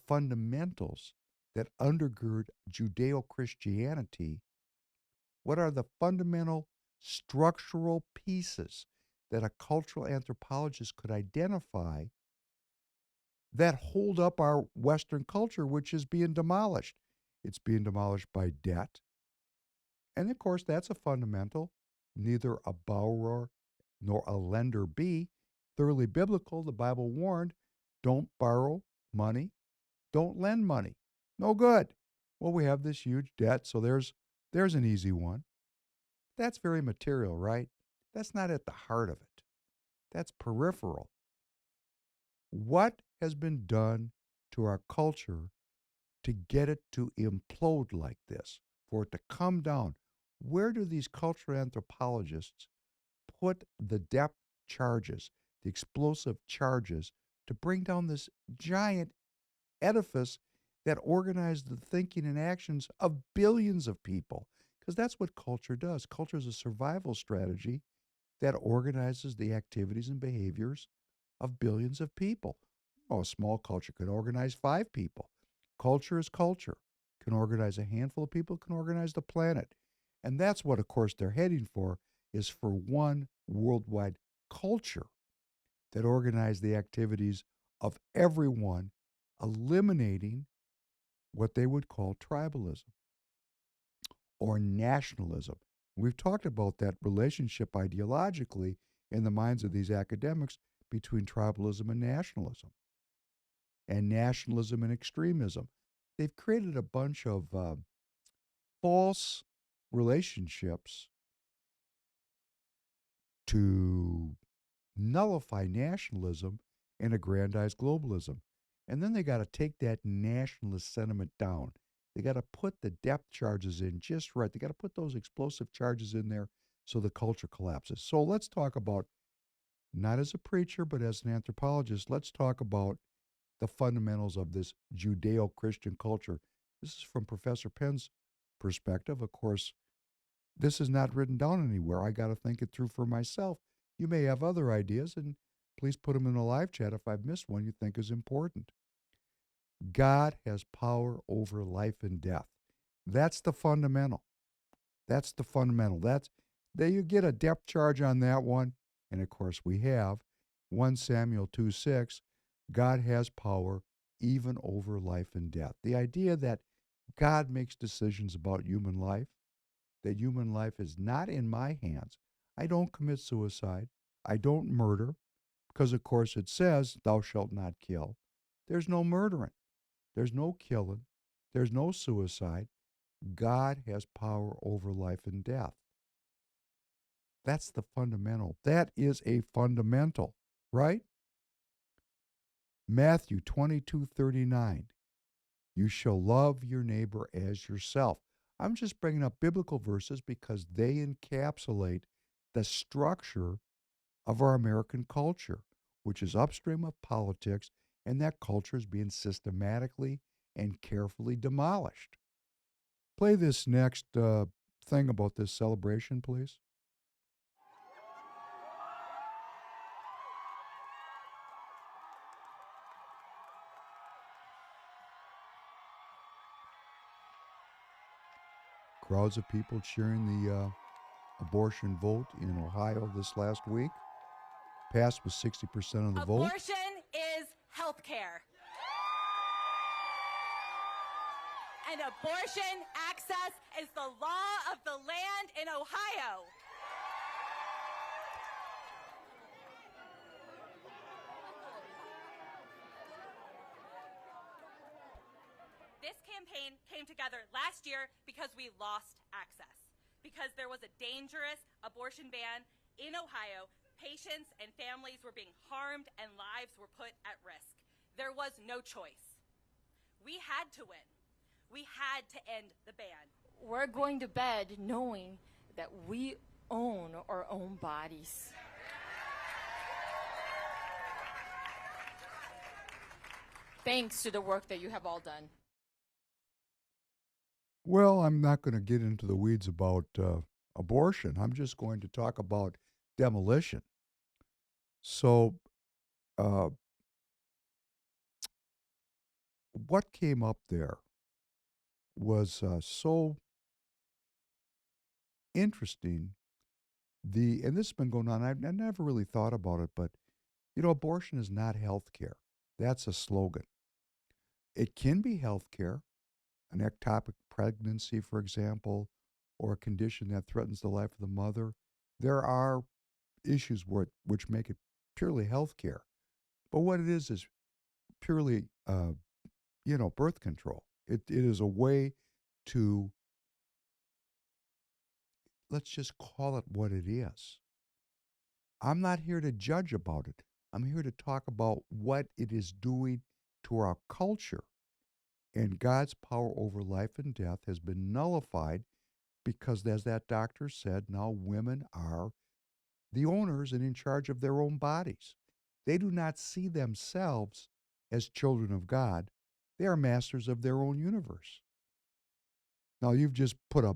Speaker 1: undergird Judeo-Christianity. What are the fundamental structural pieces that a cultural anthropologist could identify that hold up our Western culture, which is being demolished? It's being demolished by debt. And of course, that's a fundamental. Neither a borrower nor a lender be. Thoroughly biblical, the Bible warned, don't borrow money Don't lend money. No good. Well, we have this huge debt, so there's an easy one. That's very material, right? That's not at the heart of it. That's peripheral. What has been done to our culture to get it to implode like this, for it to come down? Where do these cultural anthropologists put the depth charges, the explosive charges, to bring down this giant edifice that organized the thinking and actions of billions of people? Because that's what culture does. Culture is a survival strategy that organizes the activities and behaviors of billions of people. Oh, a small culture could organize 5 people. Culture is culture. Can organize a handful of people, can organize the planet. And that's what, of course, they're heading for, is for one worldwide culture that organized the activities of everyone, eliminating what they would call tribalism or nationalism. We've talked about that relationship ideologically in the minds of these academics between tribalism and nationalism and extremism. They've created a bunch of false relationships to nullify nationalism and aggrandize globalism. And then they got to take that nationalist sentiment down. They got to put the depth charges in just right. They got to put those explosive charges in there so the culture collapses. So let's talk about, not as a preacher, but as an anthropologist, let's talk about the fundamentals of this Judeo Christian culture. This is from Professor Penn's perspective. Of course, this is not written down anywhere. I got to think it through for myself. You may have other ideas, and please put them in the live chat if I've missed one you think is important. God has power over life and death. That's the fundamental. That's the fundamental. That's there. You get a depth charge on that one, and of course we have 1 Samuel 2:6. God has power even over life and death. The idea that God makes decisions about human life, that human life is not in my hands. I don't commit suicide. I don't murder, because of course it says, "Thou shalt not kill." There's no murdering. There's no killing. There's no suicide. God has power over life and death. That's the fundamental. That is a fundamental, right? Matthew 22:39. You shall love your neighbor as yourself. I'm just bringing up biblical verses because they encapsulate the structure of our American culture, which is upstream of politics, and that culture is being systematically and carefully demolished. Play this next thing about this celebration, please. Crowds of people cheering the abortion vote in Ohio this last week. Passed with 60% of the vote.
Speaker 10: Abortion is health care. And abortion access is the law of the land in Ohio. This campaign came together last year because we lost access. Because there was a dangerous abortion ban in Ohio, patients and families were being harmed and lives were put at risk. There was no choice. We had to win. We had to end the ban.
Speaker 11: We're going to bed knowing that we own our own bodies. Thanks to the work that you have all done.
Speaker 1: Well, I'm not going to get into the weeds about abortion. I'm just going to talk about demolition. So, what came up there was so interesting. And this has been going on. I never really thought about it, but abortion is not health care. That's a slogan. It can be health care, an ectopic pregnancy, for example, or a condition that threatens the life of the mother. There are issues which make it purely health care. But what it is purely birth control. It is a way to, let's just call it what it is. I'm not here to judge about it. I'm here to talk about what it is doing to our culture. And God's power over life and death has been nullified because, as that doctor said, now women are the owners and in charge of their own bodies. They do not see themselves as children of God. They are masters of their own universe. Now, you've just put a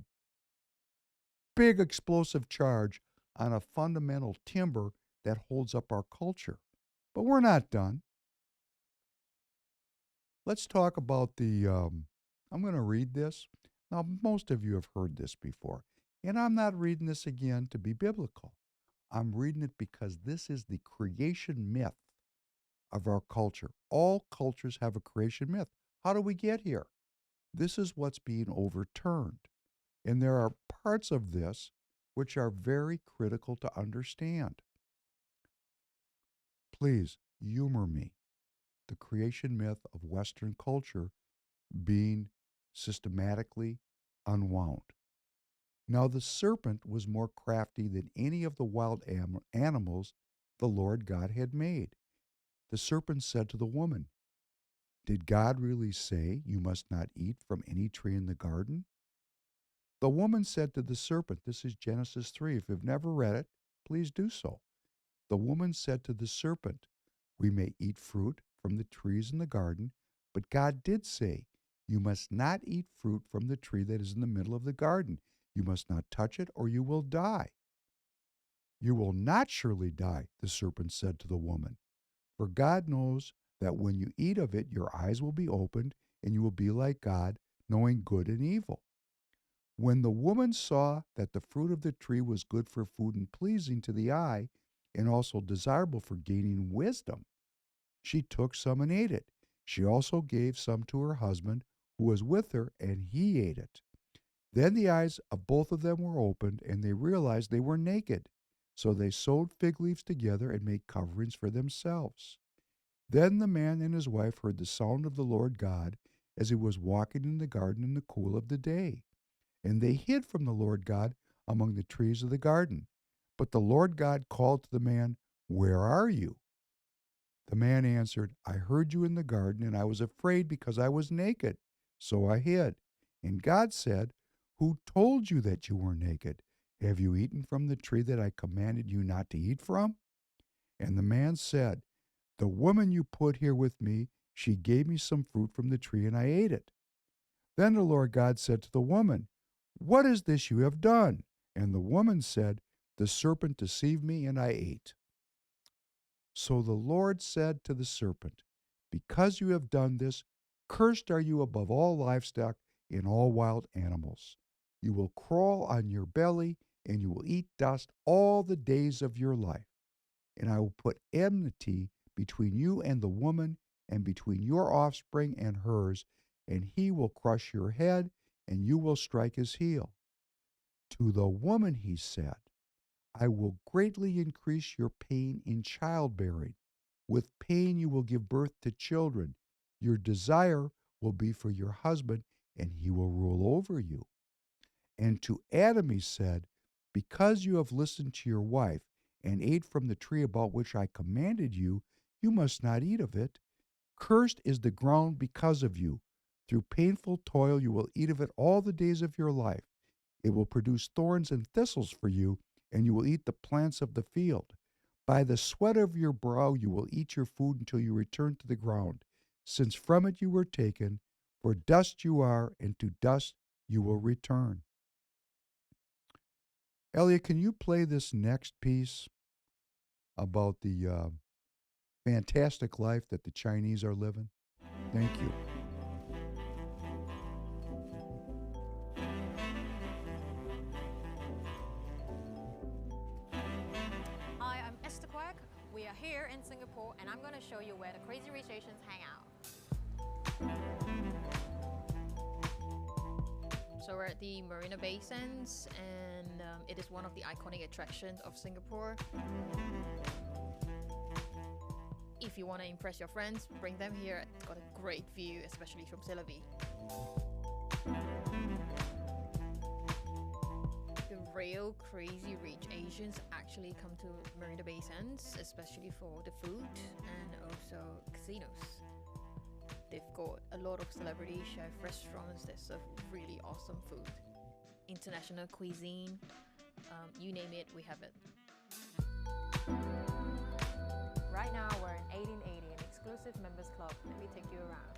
Speaker 1: big explosive charge on a fundamental timber that holds up our culture. But we're not done. Let's talk about I'm going to read this. Now, most of you have heard this before, and I'm not reading this again to be biblical. I'm reading it because this is the creation myth of our culture. All cultures have a creation myth. How do we get here? This is what's being overturned. And there are parts of this which are very critical to understand. Please humor me. The creation myth of Western culture being systematically unwound. Now, the serpent was more crafty than any of the wild animals the Lord God had made. The serpent said to the woman, "Did God really say you must not eat from any tree in the garden?" The woman said to the serpent, this is Genesis 3. If you've never read it, please do so. The woman said to the serpent, "We may eat fruit from the trees in the garden, but God did say, you must not eat fruit from the tree that is in the middle of the garden. You must not touch it, or you will die." "You will not surely die," the serpent said to the woman, "for God knows that when you eat of it, your eyes will be opened, and you will be like God, knowing good and evil." When the woman saw that the fruit of the tree was good for food and pleasing to the eye, and also desirable for gaining wisdom, she took some and ate it. She also gave some to her husband, who was with her, and he ate it. Then the eyes of both of them were opened, and they realized they were naked. So they sewed fig leaves together and made coverings for themselves. Then the man and his wife heard the sound of the Lord God as he was walking in the garden in the cool of the day. And they hid from the Lord God among the trees of the garden. But the Lord God called to the man, "Where are you?" The man answered, "I heard you in the garden, and I was afraid because I was naked, so I hid." And God said, "Who told you that you were naked? Have you eaten from the tree that I commanded you not to eat from?" And the man said, "The woman you put here with me, she gave me some fruit from the tree, and I ate it." Then the Lord God said to the woman, "What is this you have done?" And the woman said, "The serpent deceived me, and I ate." So the Lord said to the serpent, "Because you have done this, cursed are you above all livestock and all wild animals. You will crawl on your belly, and you will eat dust all the days of your life. And I will put enmity between you and the woman, and between your offspring and hers, and he will crush your head, and you will strike his heel." To the woman he said, "I will greatly increase your pain in childbearing. With pain you will give birth to children. Your desire will be for your husband, and he will rule over you." And to Adam he said, "Because you have listened to your wife, and ate from the tree about which I commanded you, you must not eat of it. Cursed is the ground because of you. Through painful toil you will eat of it all the days of your life. It will produce thorns and thistles for you, and you will eat the plants of the field. By the sweat of your brow you will eat your food until you return to the ground, since from it you were taken, for dust you are, and to dust you will return." Elliot, can you play this next piece about the fantastic life that the Chinese are living? Thank you.
Speaker 12: Hi, I'm Esther Quirk. We are here in Singapore, and I'm going to show you where the Crazy Rich Asians hang out. So we're at the Marina Bay Sands, and it is one of the iconic attractions of Singapore.
Speaker 11: If you want to impress your friends, bring them here. It's got a great view, especially from Tel Aviv. The real crazy rich Asians actually come to Marina Bay Sands, especially for the food and also casinos. They've got a lot of celebrity chef restaurants that serve really awesome food. International cuisine, you name it, we have it.
Speaker 12: Right now we're in 1880, an exclusive members club. Let me take you around.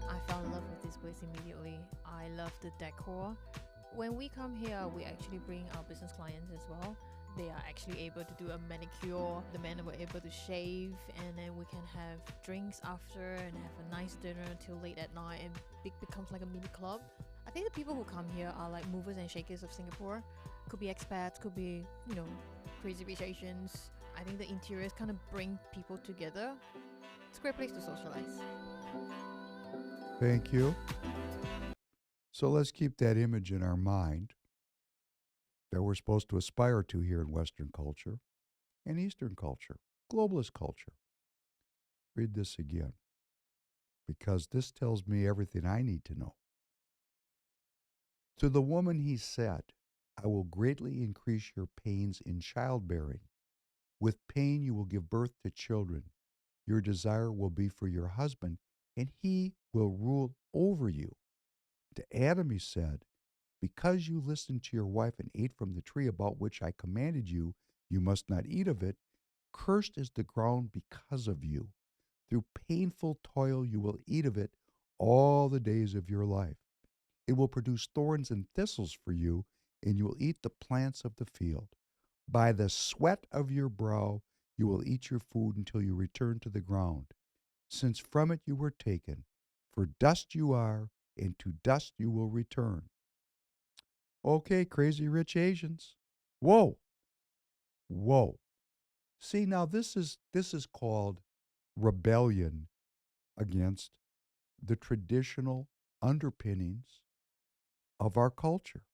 Speaker 11: I fell in love with this place immediately. I love the decor. When we come here, we actually bring our business clients as well. They are actually able to do a manicure. The men were able to shave, and then we can have drinks after and have a nice dinner till late at night, and it becomes like a mini club. I think the people who come here are like movers and shakers of Singapore. Could be expats, could be, you know, crazy rich Asians. I think the interiors kind of bring people together. It's a great place to socialize.
Speaker 1: Thank you. So let's keep that image in our mind that we're supposed to aspire to here in Western culture and Eastern culture, globalist culture. Read this again, because this tells me everything I need to know. To the woman he said, I will greatly increase your pains in childbearing. With pain you will give birth to children. Your desire will be for your husband, and he will rule over you. To Adam he said, because you listened to your wife and ate from the tree about which I commanded you, you must not eat of it. Cursed is the ground because of you. Through painful toil you will eat of it all the days of your life. It will produce thorns and thistles for you, and you will eat the plants of the field. By the sweat of your brow you will eat your food until you return to the ground, since from it you were taken. For dust you are, and to dust you will return. Okay, crazy rich Asians. Whoa. Whoa. See, now this is called rebellion against the traditional underpinnings of our culture.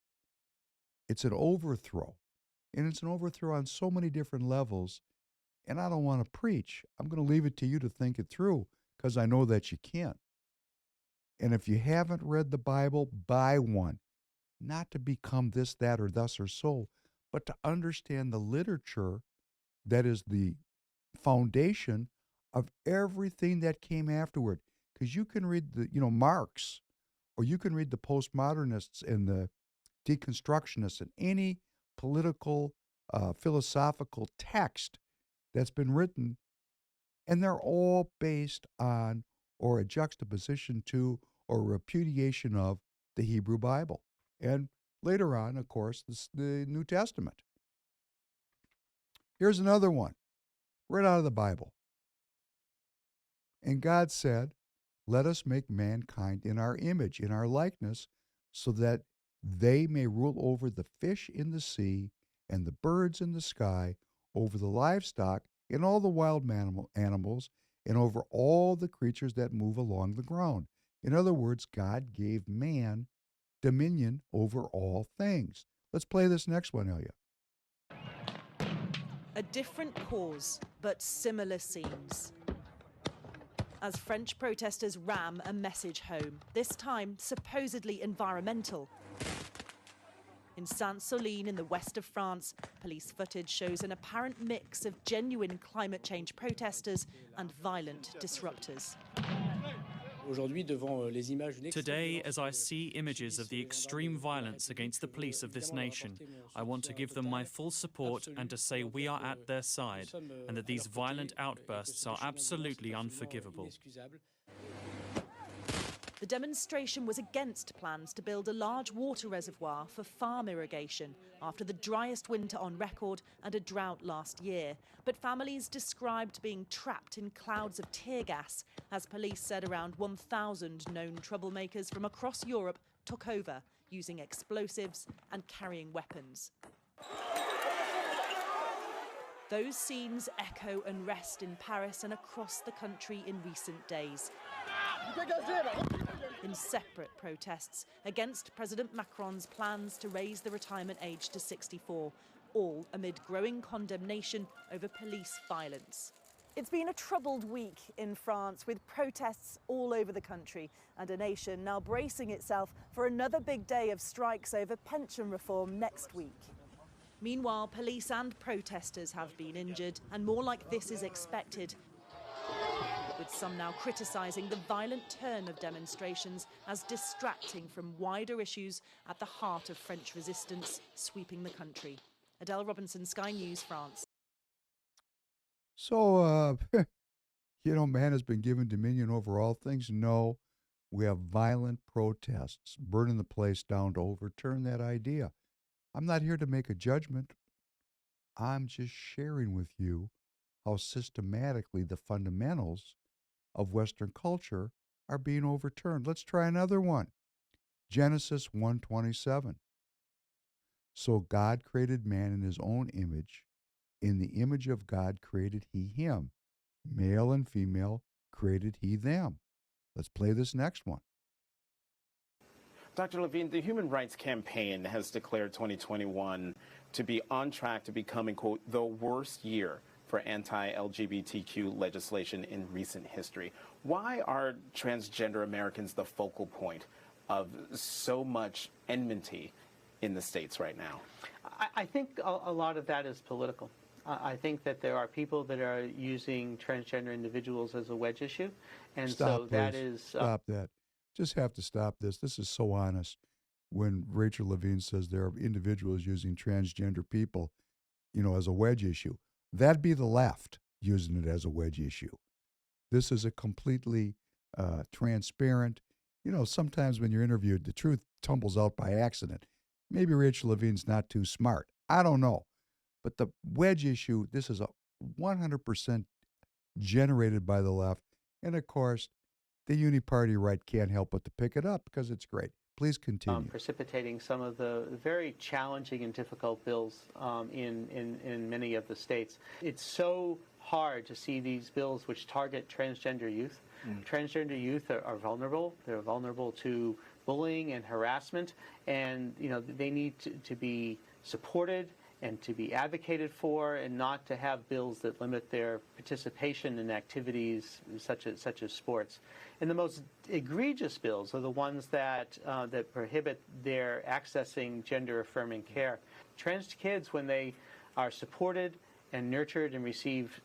Speaker 1: It's an overthrow. And it's an overthrow on so many different levels. And I don't want to preach. I'm going to leave it to you to think it through, because I know that you can't. And if you haven't read the Bible, buy one. Not to become this, that, or thus or so, but to understand the literature that is the foundation of everything that came afterward. Because you can read Marx, or you can read the postmodernists and the deconstructionists and any political, philosophical text that's been written, and they're all based on or a juxtaposition to or repudiation of the Hebrew Bible. And later on, of course, the New Testament. Here's another one, right out of the Bible. And God said, let us make mankind in our image, in our likeness, so that they may rule over the fish in the sea and the birds in the sky, over the livestock and all the wild animals, and over all the creatures that move along the ground. In other words, God gave man dominion over all things. Let's play this next one, Elia.
Speaker 13: A different cause, but similar scenes. As French protesters ram a message home, this time supposedly environmental. In Sainte-Soline in the west of France, police footage shows an apparent mix of genuine climate change protesters and violent disruptors.
Speaker 14: Today, as I see images of the extreme violence against the police of this nation, I want to give them my full support and to say we are at their side and that these violent outbursts are absolutely unforgivable.
Speaker 13: The demonstration was against plans to build a large water reservoir for farm irrigation after the driest winter on record and a drought last year. But families described being trapped in clouds of tear gas as police said around 1,000 known troublemakers from across Europe took over, using explosives and carrying weapons. Those scenes echo unrest in Paris and across the country in recent days. In separate protests against President Macron's plans to raise the retirement age to 64, all amid growing condemnation over police violence. It's been a troubled week in France with protests all over the country and a nation now bracing itself for another big day of strikes over pension reform next week. Meanwhile, police and protesters have been injured, and more like this is expected, with some now criticising the violent turn of demonstrations as distracting from wider issues at the heart of French resistance sweeping the country. Adele Robinson, Sky News, France.
Speaker 1: So, man has been given dominion over all things. No, we have violent protests, burning the place down to overturn that idea. I'm not here to make a judgment. I'm just sharing with you how systematically the fundamentals of Western culture are being overturned. Let's try another one. Genesis 1:27. So God created man in his own image. In the image of God created he him. Male and female created he them. Let's play this next one.
Speaker 15: Dr. Levine, the Human Rights Campaign has declared 2021 to be on track to becoming, quote, the worst year for anti-LGBTQ legislation in recent history. Why are transgender Americans the focal point of so much enmity in the States right now?
Speaker 16: I think a lot of that is political. I think that there are people that are using transgender individuals as a wedge issue, and
Speaker 1: Stop,
Speaker 16: so that
Speaker 1: please.
Speaker 16: is...
Speaker 1: Stop that. Just have to stop this. This is so honest. When Rachel Levine says there are individuals using transgender people, as a wedge issue, that'd be the left using it as a wedge issue. This is a completely transparent, sometimes when you're interviewed, the truth tumbles out by accident. Maybe Rachel Levine's not too smart. I don't know. But the wedge issue, this is a 100% generated by the left. And of course, the uniparty right can't help but to pick it up because it's great. Please continue.
Speaker 16: Precipitating some of the very challenging and difficult bills in many of the states. It's so hard to see these bills which target transgender youth. Transgender youth are vulnerable. They're vulnerable to bullying and harassment, and they need to be supported and to be advocated for, and not to have bills that limit their participation in activities such as sports. And the most egregious bills are the ones that prohibit their accessing gender-affirming care. Trans kids, when they are supported and nurtured and receive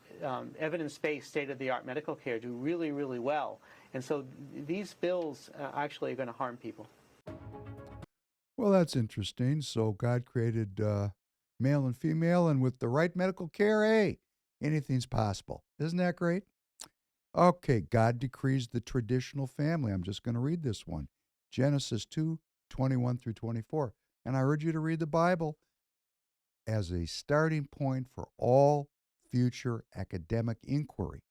Speaker 16: evidence-based, state-of-the-art medical care, do really, really well. And so these bills actually are going to harm people.
Speaker 1: Well, that's interesting. So God created male and female, and with the right medical care, hey, anything's possible. Isn't that great? Okay, God decrees the traditional family. I'm just going to read this one. Genesis 2:21 through 24. And I urge you to read the Bible as a starting point for all future academic inquiry.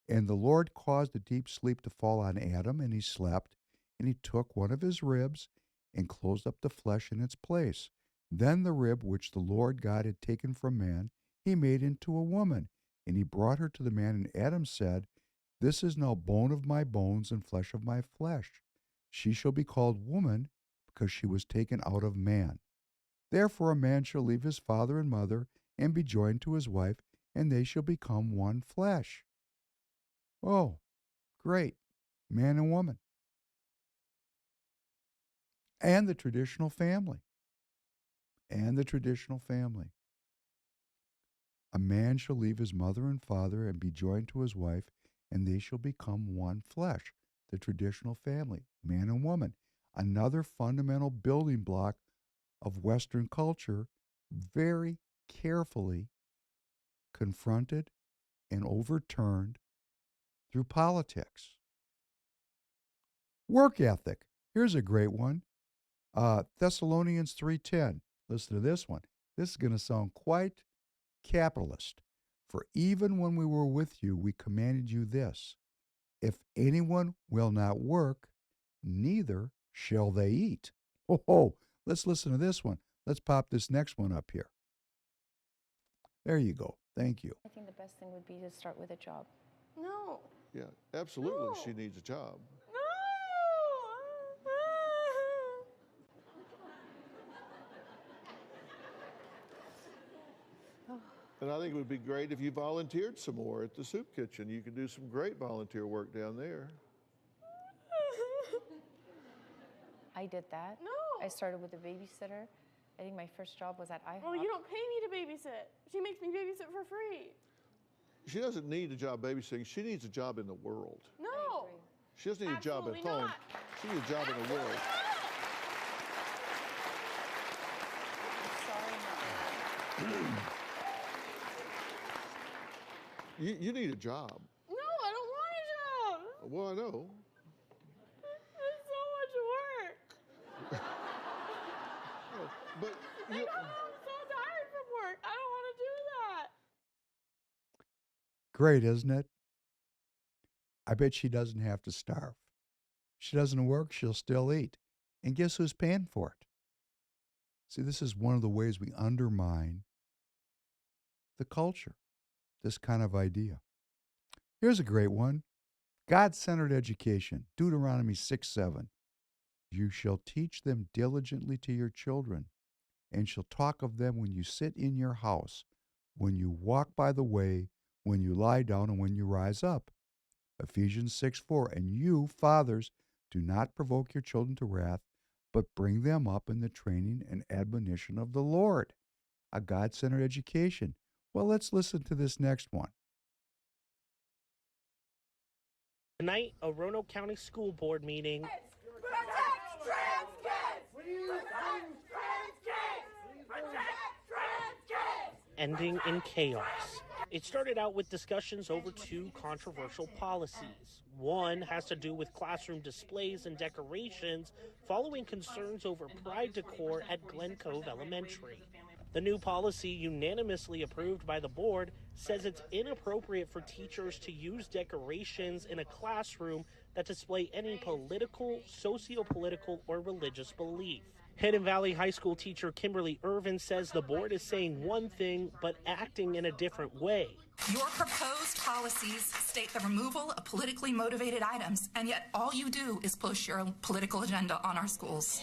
Speaker 1: And the Lord caused a deep sleep to fall on Adam, and he slept, and he took one of his ribs and closed up the flesh in its place. Then the rib which the Lord God had taken from man, he made into a woman, and he brought her to the man, and Adam said, This is now bone of my bones and flesh of my flesh. She shall be called woman, because she was taken out of man. Therefore a man shall leave his father and mother, and be joined to his wife, and they shall become one flesh. Oh, great. Man and woman. And the traditional family. And the traditional family. A man shall leave his mother and father and be joined to his wife, and they shall become one flesh. The traditional family, man and woman. Another fundamental building block of Western culture, very carefully confronted and overturned through politics. Work ethic. Here's a great one. Thessalonians 3:10. Listen to this one. This is going to sound quite capitalist. For even when we were with you, we commanded you this. If anyone will not work, neither shall they eat. Oh, let's listen to this one. Let's pop this next one up here. There you go. Thank you.
Speaker 17: I think the best thing would be to start with a job.
Speaker 18: No.
Speaker 19: Yeah, absolutely. She needs a job. And I think it would be great if you volunteered some more at the soup kitchen. You could do some great volunteer work down there.
Speaker 17: I did that.
Speaker 18: No.
Speaker 17: I started with a babysitter. I think my first job was at IHOP.
Speaker 18: Well, you don't pay me to babysit. She makes me babysit for free.
Speaker 19: She doesn't need a job babysitting. She needs a job in the world.
Speaker 18: No.
Speaker 19: She doesn't need a job at
Speaker 18: Absolutely
Speaker 19: home.
Speaker 18: not.
Speaker 19: She needs a job in the world. You need a job.
Speaker 18: No, I don't want a job.
Speaker 19: Well, I know.
Speaker 18: It's so much work.
Speaker 19: But
Speaker 18: I know, I'm so tired from work. I don't want to do that.
Speaker 1: Great, isn't it? I bet she doesn't have to starve. She doesn't work, she'll still eat. And guess who's paying for it? See, this is one of the ways we undermine the culture, this kind of idea. Here's a great one. God-centered education, Deuteronomy 6:7. You shall teach them diligently to your children, and shall talk of them when you sit in your house, when you walk by the way, when you lie down, and when you rise up. Ephesians 6:4. And you, fathers, do not provoke your children to wrath, but bring them up in the training and admonition of the Lord. A God-centered education. Well, let's listen to this next one.
Speaker 20: Tonight, a Roanoke County School Board meeting.
Speaker 9: Protect trans kids! Protect trans kids! Protect trans kids!
Speaker 20: Ending in chaos. It started out with discussions over two controversial policies. One has to do with classroom displays and decorations following concerns over pride decor at Glen Cove Elementary. The new policy, unanimously approved by the board, says it's inappropriate for teachers to use decorations in a classroom that display any political, socio-political, or religious belief. Hidden Valley High School teacher Kimberly Irvin says the board is saying one thing but acting in a different way.
Speaker 21: Your proposed policies state the removal of politically motivated items, and yet all you do is push your political agenda on our schools.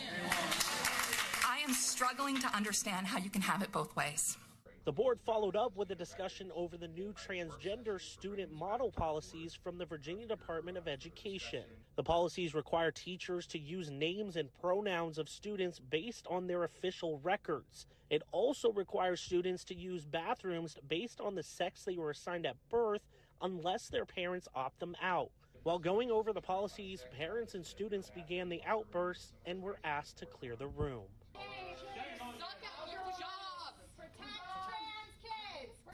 Speaker 21: I am struggling to understand how you can have it both ways.
Speaker 20: The board followed up with a discussion over the new transgender student model policies from the Virginia Department of Education. The policies require teachers to use names and pronouns of students based on their official records. It also requires students to use bathrooms based on the sex they were assigned at birth unless their parents opt them out. While going over the policies, parents and students began the outbursts and were asked to clear the room.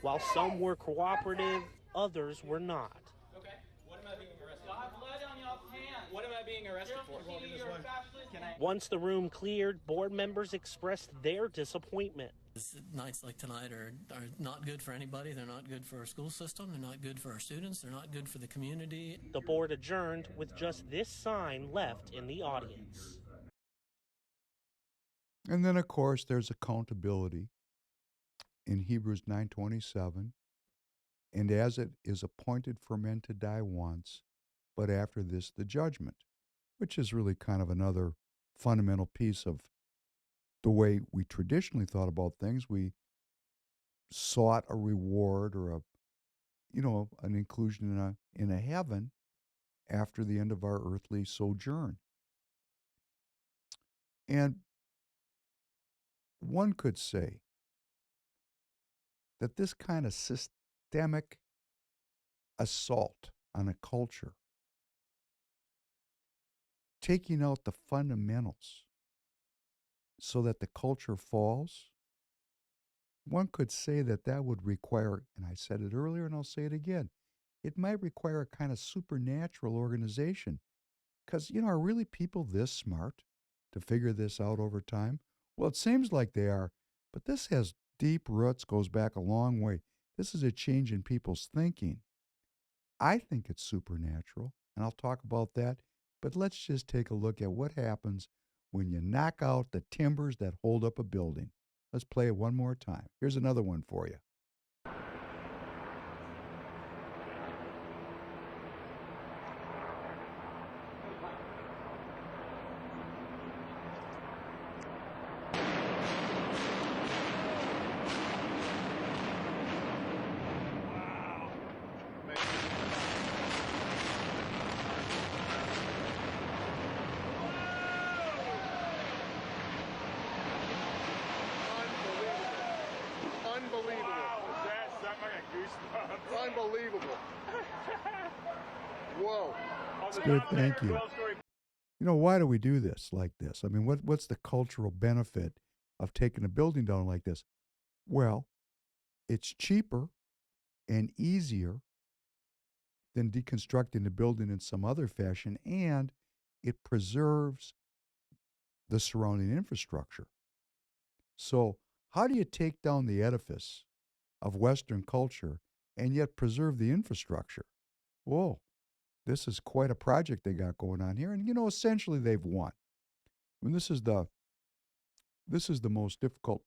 Speaker 20: While some were cooperative, others were not.
Speaker 22: Okay, what am I being arrested for? Got blood on y'all's hands. What am I being arrested for?
Speaker 20: Once the room cleared, board members expressed their disappointment.
Speaker 23: Nights like tonight are not good for anybody. They're not good for our school system. They're not good for our students. They're not good for the community.
Speaker 20: The board adjourned with just this sign left in the audience.
Speaker 1: And then, of course, there's accountability in Hebrews 9:27. And as it is appointed for men to die once, but after this the judgment, which is really kind of another fundamental piece of the way we traditionally thought about things. We sought a reward or an inclusion in a heaven after the end of our earthly sojourn. And one could say that this kind of systemic assault on a culture, taking out the fundamentals so that the culture falls, one could say that that would require, and I said it earlier and I'll say it again, it might require a kind of supernatural organization. Because, are really people this smart to figure this out over time? Well, it seems like they are, but this has deep roots, goes back a long way. This is a change in people's thinking. I think it's supernatural, and I'll talk about that, but let's just take a look at what happens when you knock out the timbers that hold up a building. Let's play it one more time. Here's another one for you.
Speaker 19: Whoa.
Speaker 1: It's good, thank you. You know, why do we do this like this? I mean, what's the cultural benefit of taking a building down like this? Well, it's cheaper and easier than deconstructing the building in some other fashion, and it preserves the surrounding infrastructure. So, how do you take down the edifice of Western culture and yet preserve the infrastructure? Whoa, this is quite a project they got going on here, and you know, essentially they've won. I mean, this is the most difficult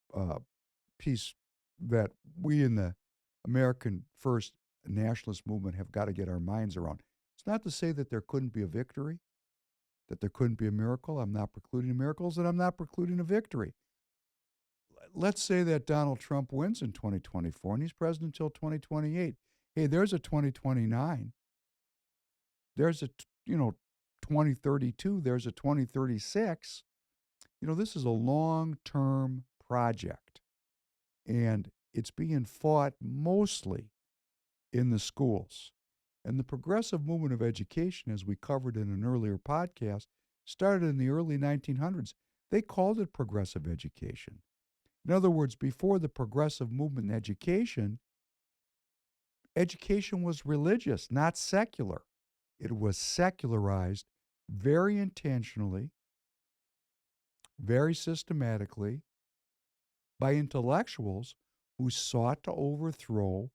Speaker 1: piece that we in the American First nationalist movement have got to get our minds around. It's not to say that there couldn't be a victory, that there couldn't be a miracle. I'm not precluding miracles, and I'm not precluding a victory. Let's say that Donald Trump wins in 2024 and he's president until 2028. Hey, there's a 2029. There's a 2032. There's a 2036. You know, this is a long-term project, and it's being fought mostly in the schools. And the progressive movement of education, as we covered in an earlier podcast, started in the early 1900s. They called it progressive education. In other words, before the progressive movement in education, education was religious, not secular. It was secularized very intentionally, very systematically by intellectuals who sought to overthrow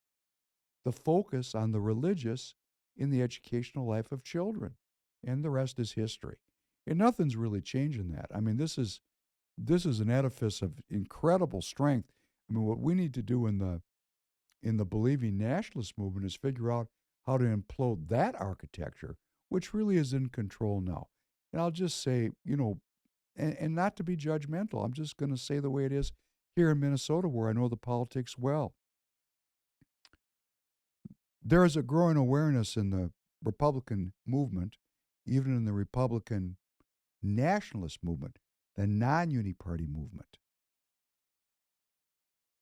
Speaker 1: the focus on the religious in the educational life of children. And the rest is history. And nothing's really changing that. I mean, this is an edifice of incredible strength. I mean, what we need to do in the believing nationalist movement is figure out how to implode that architecture, which really is in control now. And I'll just say, you know, and not to be judgmental, I'm just going to say the way it is here in Minnesota, where I know the politics well. There is a growing awareness in the Republican movement, even in the Republican nationalist movement, the non-uni-party movement,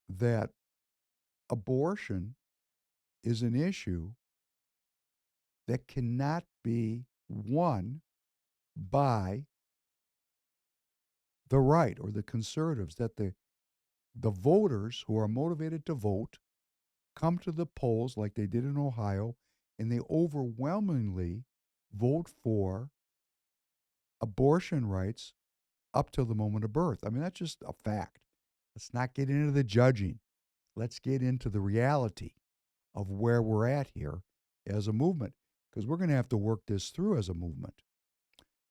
Speaker 1: that abortion is an issue that cannot be won by the right or the conservatives, that the voters who are motivated to vote come to the polls like they did in Ohio, and they overwhelmingly vote for abortion rights up till the moment of birth. I mean, that's just a fact. Let's not get into the judging. Let's get into the reality of where we're at here as a movement, because we're going to have to work this through as a movement.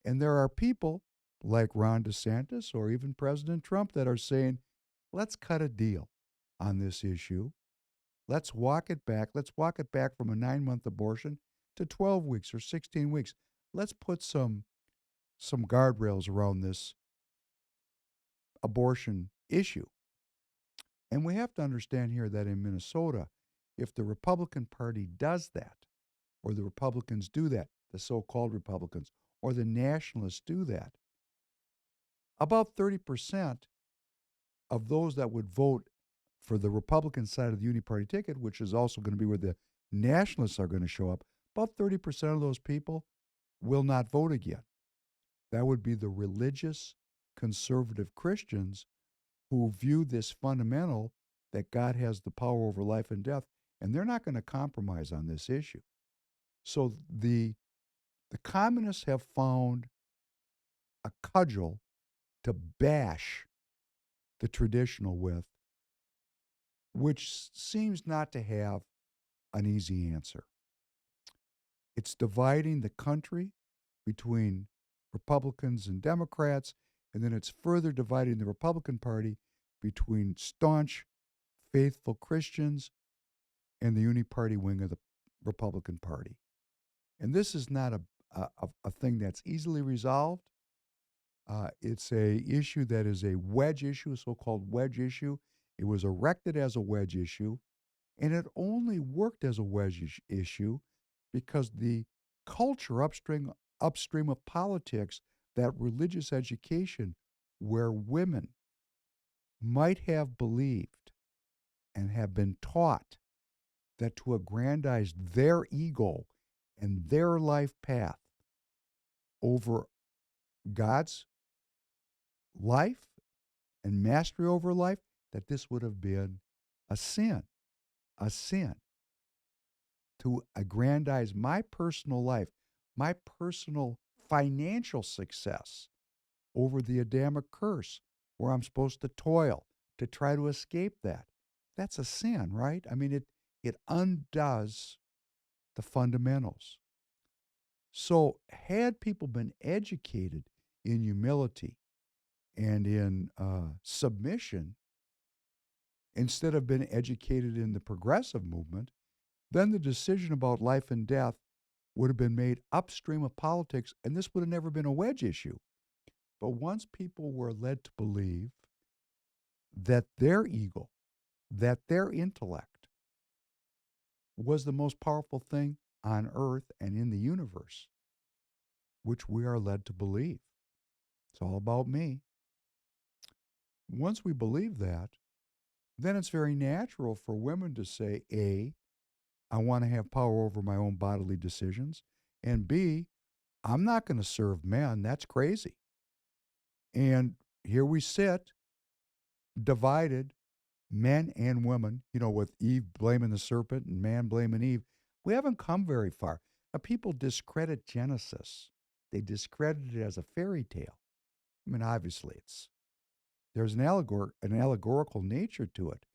Speaker 1: And there are people like Ron DeSantis or even President Trump that are saying, let's cut a deal on this issue. Let's walk it back. Let's walk it back from a 9-month abortion to 12 weeks or 16 weeks. Let's put some guardrails around this abortion issue. And we have to understand here that in Minnesota, if the Republican Party does that, or the Republicans do that, the so-called Republicans, or the nationalists do that, about 30% of those that would vote for the Republican side of the Uni-Party ticket, which is also going to be where the nationalists are going to show up, about 30% of those people will not vote again. That would be the religious conservative Christians who view this fundamental that God has the power over life and death, and they're not going to compromise on this issue. So the communists have found a cudgel to bash the traditional with, which seems not to have an easy answer. It's dividing the country between Republicans and Democrats, and then it's further dividing the Republican Party between staunch, faithful Christians and the Uni-Party wing of the Republican Party. And this is not a thing that's easily resolved. It's a issue that is a wedge issue, a so-called wedge issue. It was erected as a wedge issue, and it only worked as a wedge issue because the culture upstream of politics, that religious education where women might have believed and have been taught that to aggrandize their ego and their life path over God's life and mastery over life, that this would have been a sin to aggrandize my personal life, my personal financial success over the Adamic curse, where I'm supposed to toil to try to escape that. That's a sin, right? I mean, it undoes the fundamentals. So, had people been educated in humility and in submission, instead of being educated in the progressive movement, then the decision about life and death would have been made upstream of politics, and this would have never been a wedge issue. But once people were led to believe that their ego, that their intellect was the most powerful thing on earth and in the universe, which we are led to believe. It's all about me. Once we believe that, then it's very natural for women to say, A, I want to have power over my own bodily decisions, and B, I'm not going to serve men. That's crazy. And here we sit, divided, men and women, with Eve blaming the serpent and man blaming Eve. We haven't come very far. Now, people discredit Genesis. They discredit it as a fairy tale. I mean, obviously, there's an allegorical nature to it.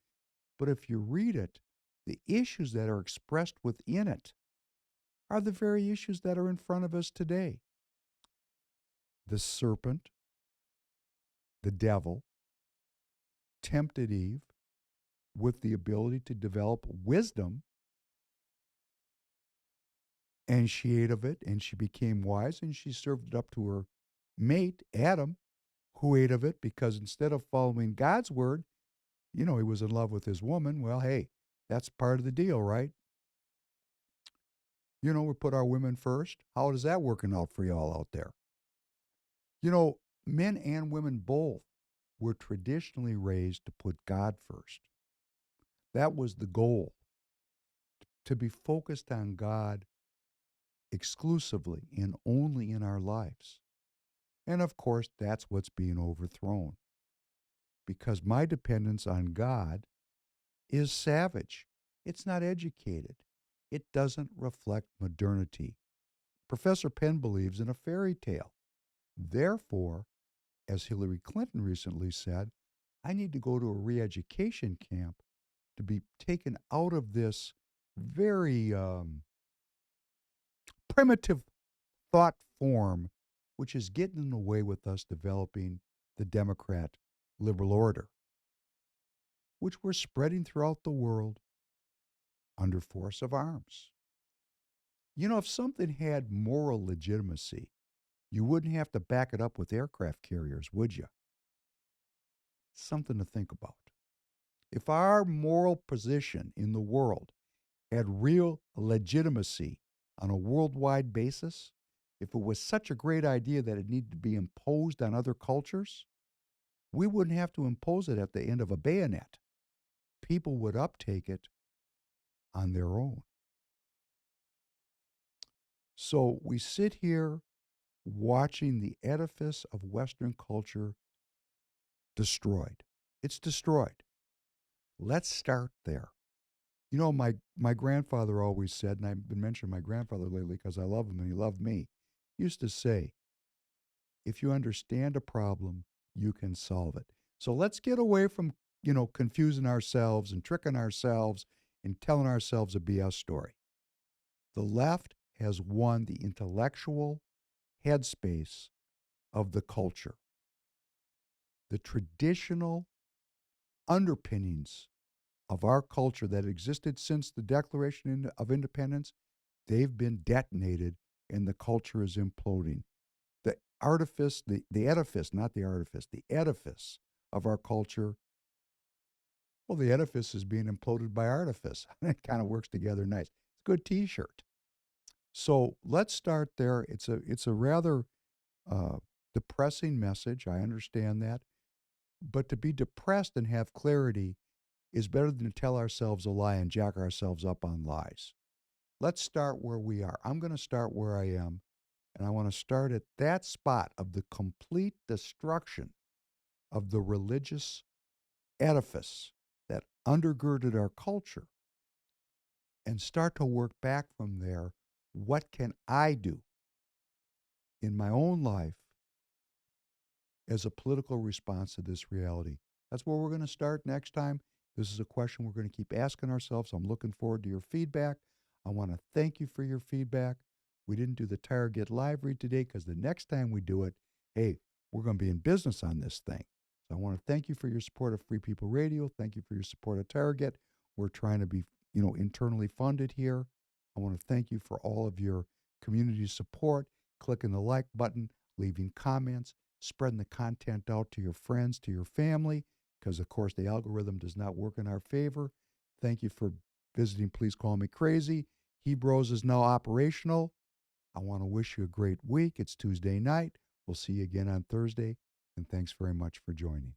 Speaker 1: But if you read it, the issues that are expressed within it are the very issues that are in front of us today. The serpent, the devil, tempted Eve with the ability to develop wisdom, and she ate of it, and she became wise, and she served it up to her mate, Adam, who ate of it because instead of following God's word, he was in love with his woman. Well, hey, that's part of the deal, right? We put our women first. How is that working out for y'all out there? Men and women both were traditionally raised to put God first. That was the goal, to be focused on God exclusively and only in our lives. And of course, that's what's being overthrown. Because my dependence on God is savage. It's not educated. It doesn't reflect modernity. Professor Penn believes in a fairy tale. Therefore, as Hillary Clinton recently said, I need to go to a re-education camp to be taken out of this very primitive thought form, which is getting in the way with us developing the Democrat liberal order, which we're spreading throughout the world under force of arms. If something had moral legitimacy, you wouldn't have to back it up with aircraft carriers, would you? Something to think about. If our moral position in the world had real legitimacy on a worldwide basis, if it was such a great idea that it needed to be imposed on other cultures, we wouldn't have to impose it at the end of a bayonet. People would uptake it on their own. So we sit here watching the edifice of Western culture destroyed. It's destroyed. Let's start there. My grandfather always said, and I've been mentioning my grandfather lately because I love him and he loved me, he used to say, if you understand a problem, you can solve it. So let's get away from, confusing ourselves and tricking ourselves and telling ourselves a BS story. The left has won the intellectual headspace of the culture. The traditional underpinnings of our culture that existed since the Declaration of Independence, they've been detonated and the culture is imploding. The artifice, the edifice, not the artifice, the edifice of our culture, well, the edifice is being imploded by artifice. It kind of works together nice. It's a good T-shirt. So let's start there. It's a rather depressing message. I understand that. But to be depressed and have clarity is better than to tell ourselves a lie and jack ourselves up on lies. let's start where we are. I'm going to start where I am, and I want to start at that spot of the complete destruction of the religious edifice that undergirded our culture and start to work back from there. What can I do in my own life as a political response to this reality? That's where we're going to start next time. This is a question we're going to keep asking ourselves. I'm looking forward to your feedback. I want to thank you for your feedback. We didn't do the Tireget live read today because the next time we do it, hey, we're going to be in business on this thing. So I want to thank you for your support of Free People Radio. Thank you for your support of Tireget. We're trying to be, internally funded here. I want to thank you for all of your community support, clicking the like button, leaving comments, spreading the content out to your friends, to your family, because, of course, the algorithm does not work in our favor. Thank you for visiting Please Call Me Crazy. Hebrews is now operational. I want to wish you a great week. It's Tuesday night. We'll see you again on Thursday, and thanks very much for joining.